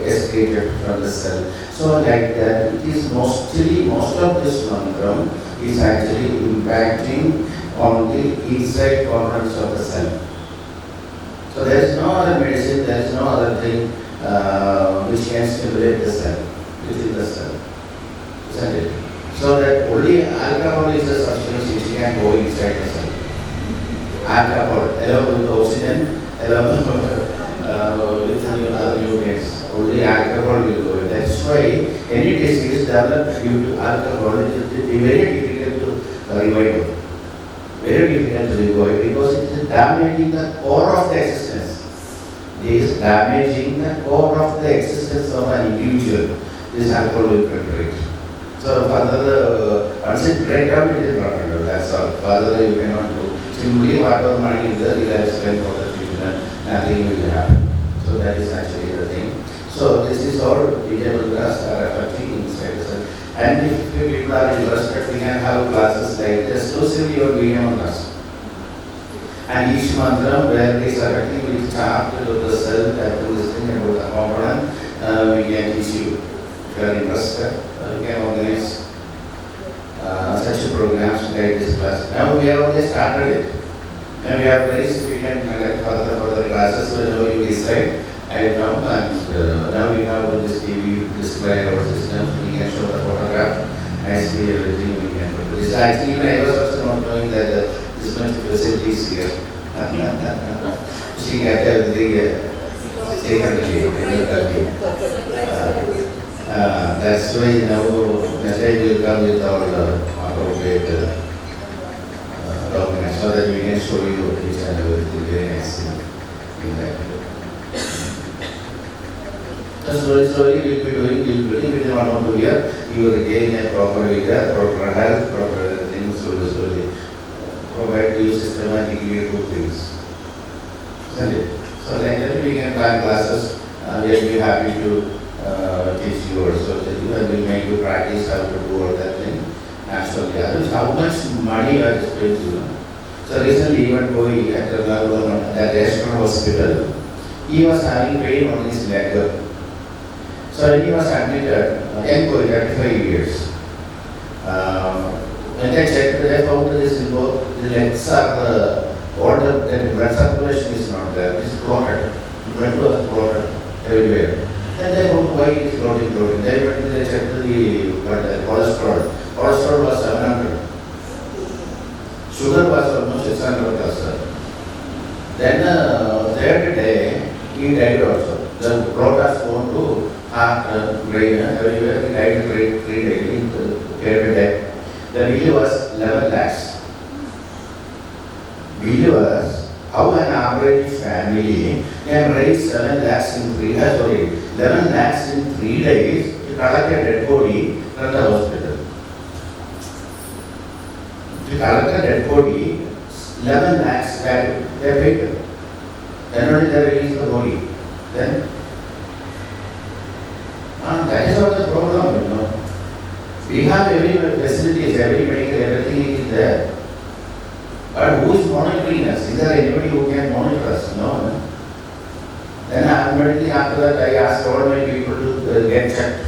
excreted from the cell. So like that, it is most of this mantra is actually impacting on the inside components of the cell. So there is no other medicine, there is no other thing which can stimulate the cell, within the cell. Isn't it? So that only alcohol is a substance which can go inside the cell. Alcohol, along with oxygen, along with other nutrients. Only alcohol will go. That's why any disease developed due to alcohol is very difficult to revive. Very difficult to revive because it is damaging the core of the existence. It is damaging the core of the existence of an individual. This alcohol will penetrate. So further, once it breaks down, it is not under. That's all. Further, you cannot do. Simply whatever money is there, you have spent for the future, nothing will happen. So that is actually the thing. So this is all detailed class are affecting inside the cell. And if people are interested, we can have classes like exclusively on video class. And each mantra where this affecting will start to the cell, that is thing about the component, we can teach you. If you are interested, you can organize such programs like this class. Now we have already started it. Now we have very significant further classes whenever you decide. I come and now we have this TV display our system. We can show the photograph. I see everything we can do. This actually I was also not knowing that this much facilities here. She got everything taken away. That's why now message will come with all appropriate documents so that we can show you each and everything very nicely in that. So slowly we will be doing within 1 or 2 years. You will gain a proper vigor, proper health, proper things. Slowly provide you systematically good things. Isn't it? So like that we can plan classes. We will be happy to teach you also. We will make you practice how to do all that thing. Naturally, others, how much money you are spending. So recently, even going at the restaurant hospital, he was having pain on his leg. So when he was admitted, young boy, 35 years. When they checked, they found this the legs are older, the blood circulation is not there. It is clotted. Blood was clotted everywhere. And they found why it is clotting. They went to check the cholesterol. Cholesterol was 700. Sugar was almost 600 plus. Then third day, he died also. The blood was gone to heart, brain, everywhere. He died 3 days. Third day. The bill was 11 lakhs. Bill was how an average family can raise 7 lakhs in 11 lakhs in 3 days to collect a dead body from the hospital. To collect a dead body, 11 lakhs they paid. Then only they release the body. Then, that is not the problem, you know. We have every facilities, every medical, everything is there. But who is monitoring us? Is there anybody who can monitor us? No. Then immediately after that, I asked all my people to get checked.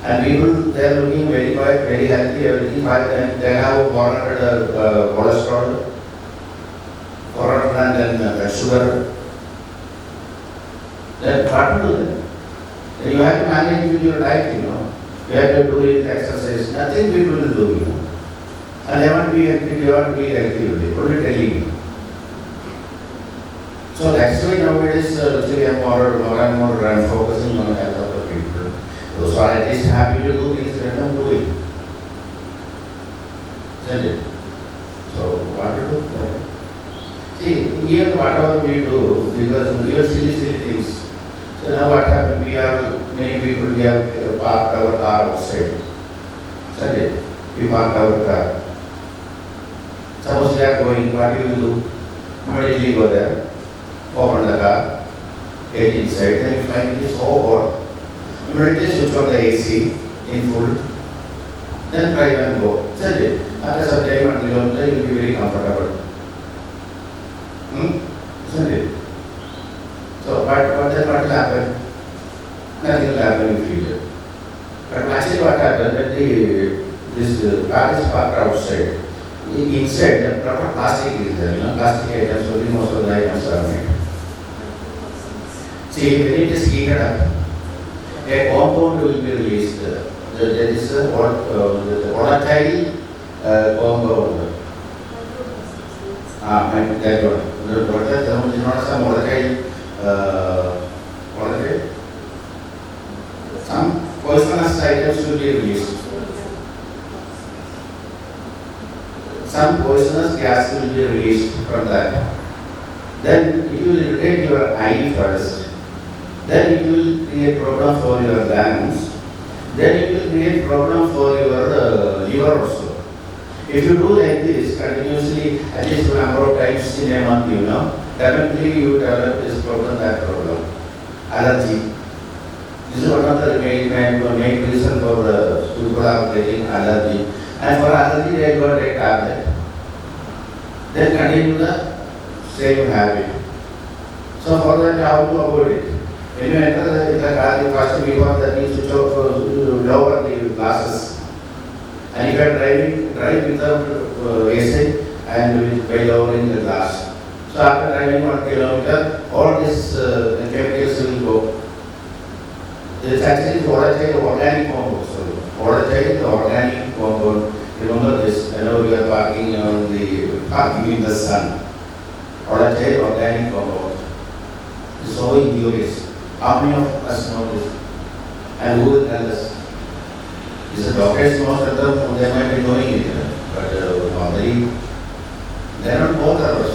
And people, they are looking very quiet, very healthy, everything fine. They have 400 cholesterol, 400 and sugar. Then what to do then? Then you have to manage with your diet, you know. You have to do it, exercise. Nothing people will do, you know. And they want to be healthy, they want to be healthy, only telling you. So that's why nowadays we are more and more focusing on the health of the people. Those are at least happy to do things, let them do it. Isn't it? So what to do? See, here whatever we do, because we are silly things. So now what happened? Many people, we have parked our car outside. Isn't it? We parked our car. Suppose they are going, what you will do? Immediately go there, open the car, get inside, then you find it is so hot. Immediately switch on the AC in full, then drive and go. Isn't it? After some time until you will be very comfortable. Isn't it? So what then what will happen? Nothing will happen in future. But actually what happened that this car is parked outside. Inside the proper plastic is there, you know, plastic items, only most of the items are made. See, when it is heated up, a compound will be released. There is a volatile compound. That one. The volatile is not some volatile. Some poisonous items will be released. Some poisonous gas will be released from that. Then it will irritate your eye first. Then it will create problem for your lungs. Then it will create problem for your liver also. If you do like this continuously, at least a number of times in a month, you know, definitely you develop this problem, that problem. Allergy. This is one of the main reason for people are getting allergy. And for allergy, they got a tablet. Then continue the same habit. So for that, how to avoid it? When you enter the car, you first before that you switch off, lower the glasses. And if you are drive without AC and by lowering the glass. So after driving 1 kilometer, all these chemicals will go. This actually volatile organic compound. Sorry, volatile organic compound. Remember this. I know we are parking in the sun. Volatile organic compound. It's so injurious. How many of us know this? And who will tell us? This is doctors most of them, they might be knowing it, but normally they are not both of us.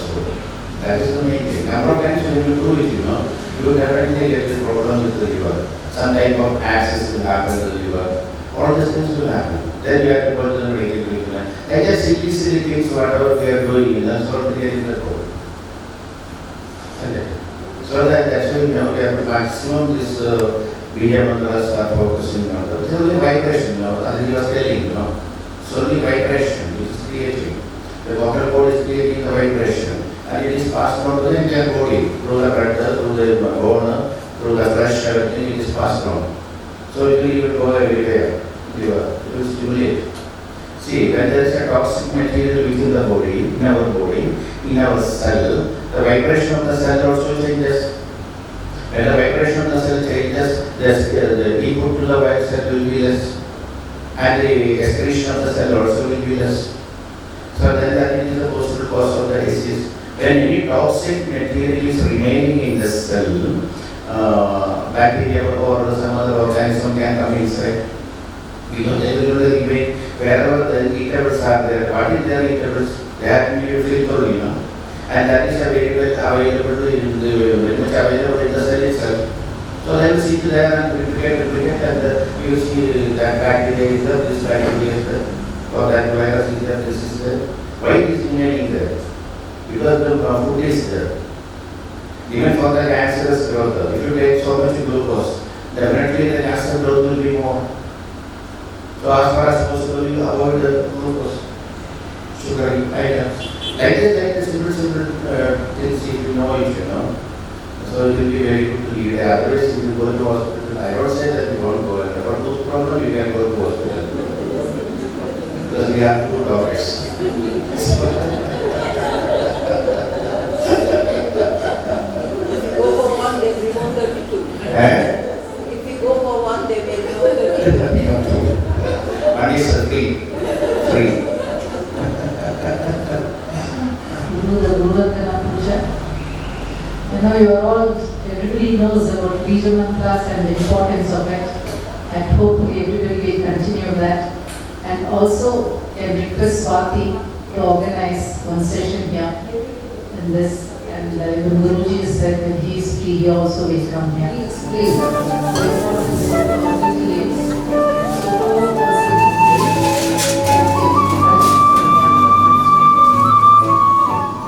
That is the main thing. Number of times when you do it, you will definitely get the problem with the liver. Some type of access will happen to the liver. All these things will happen. Then you have to go to the medical treatment. They just silly things, whatever we are doing, that's what we get in the code. So that's why we have to maximum this media mantras are focusing on. It's only vibration, as you are telling, it's only vibration which is creating. The vocal cord is creating the vibration, and it is passed on to the entire body through the blood, through the bone, through the flesh, everything it is passed on. So it will go everywhere. It will stimulate. See, when there is a toxic material within the body, in our cell, the vibration of the cell also changes. When the vibration of the cell changes, the input to the white cell will be less, and the excretion of the cell also will be less. So then that is the possible cause of the disease. When any toxic material is remaining in the cell, bacteria or some other organism can come inside. Because they will remain wherever the eatables are there. What is their eatables? They have to be filtered, and that is available very much available in the cell itself. So they will sit there and replicate, and you see that bacteria is there, this bacteria is there, or that virus is there, this is there. Why it is remaining there? Because the food is there. Even for the cancerous growth, if you take so much glucose, definitely the cancer growth will be more. So as far as possible, you avoid the glucose, sugary items. Like the simple things if you know it, So it will be very good to eat. Otherwise, if you go to hospital, I don't say that you won't go. If you have those problems, you can go to hospital. Because we have two doctors. Go for one, they remove the two. If you go for one, they will remove the two. One is free. The Guruvandana puja. You are all, everybody knows about Bija Mantras and the importance of it, and hopefully everybody will continue that. And also, I request Swati to organize one session here in this, and even Guruji said that he is free, he also will come here. Please.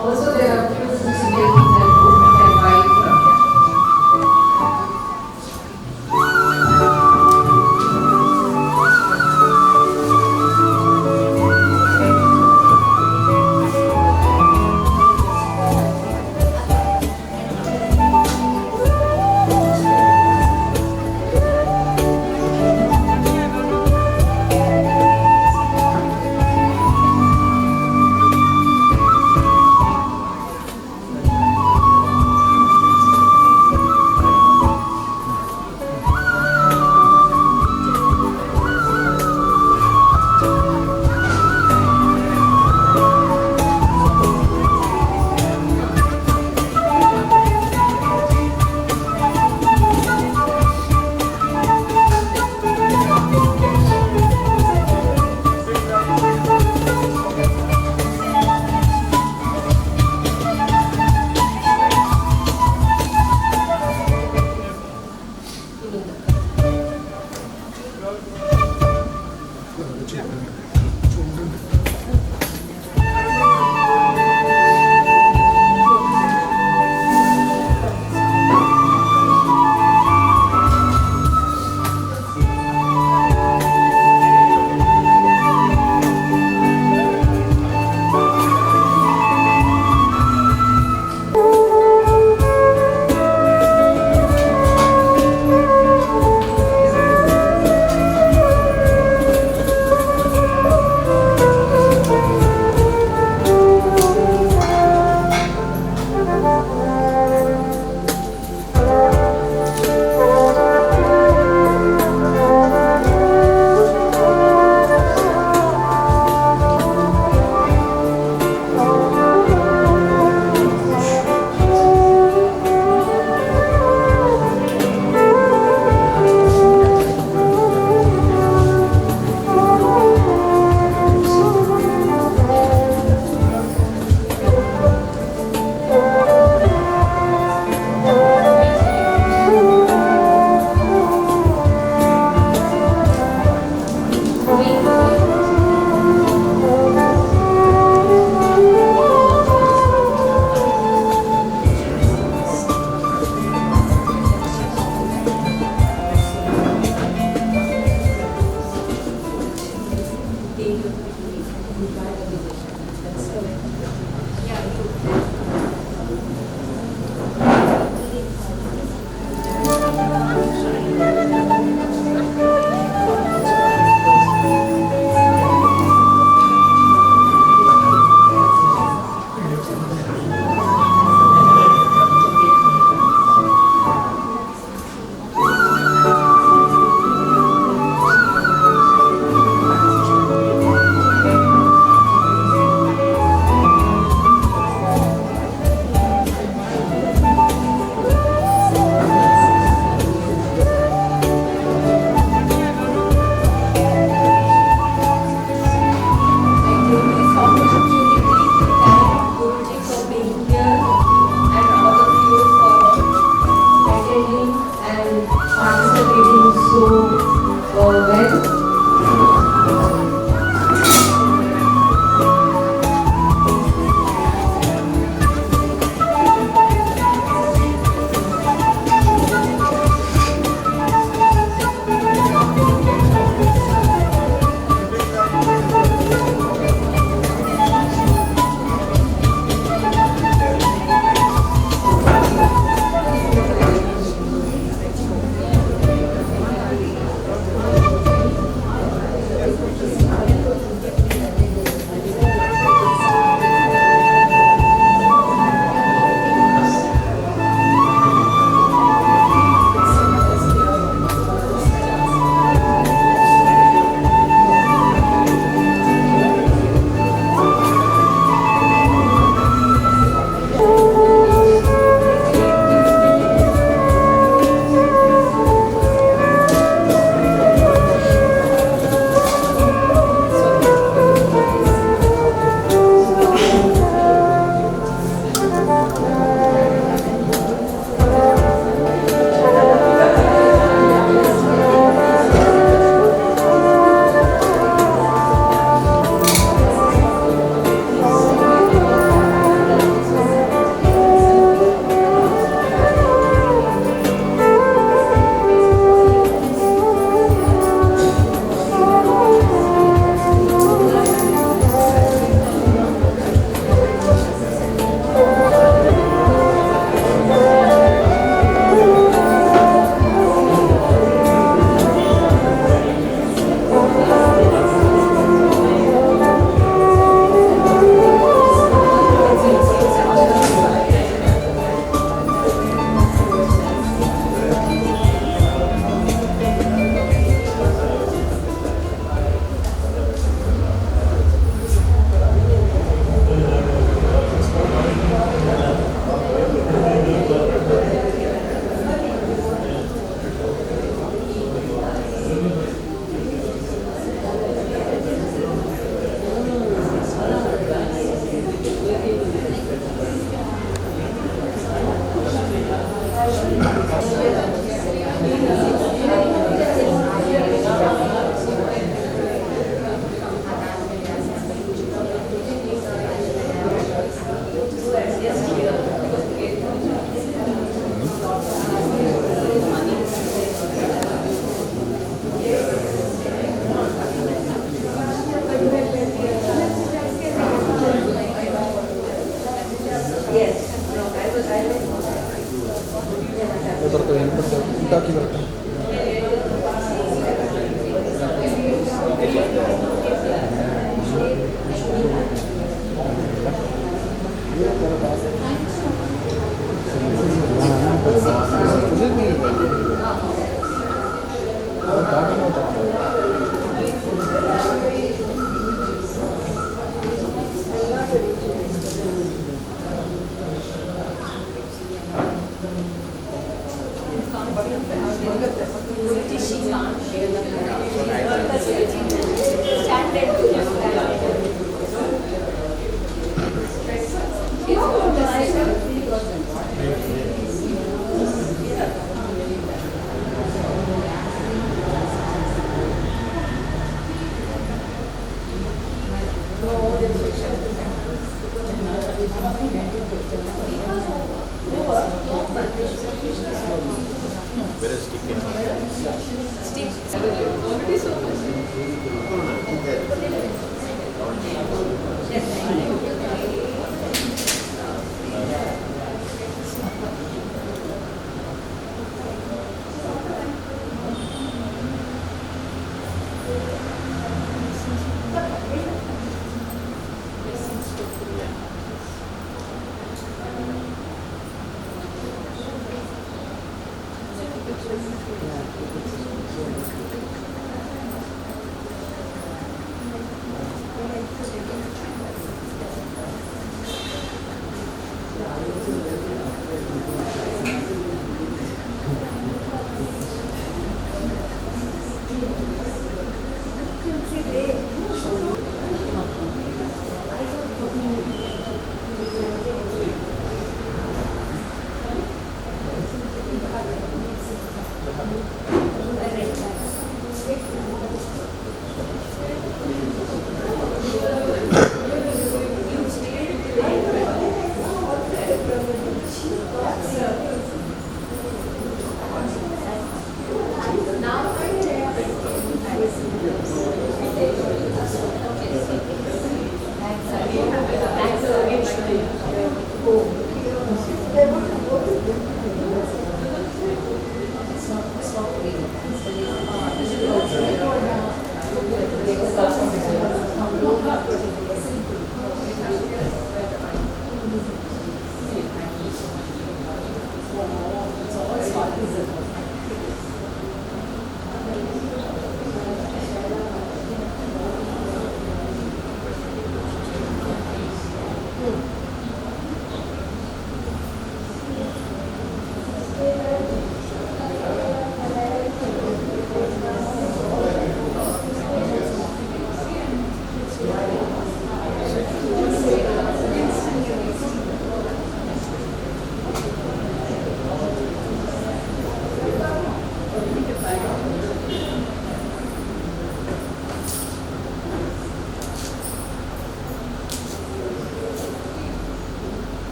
Also, there are few certificates that you can buy from here.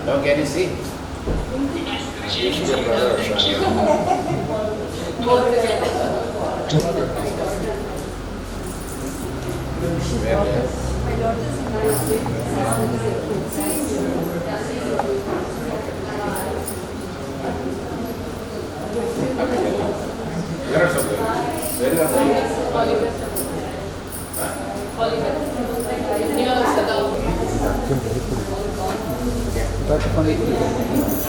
Now can you see? Here, sit down.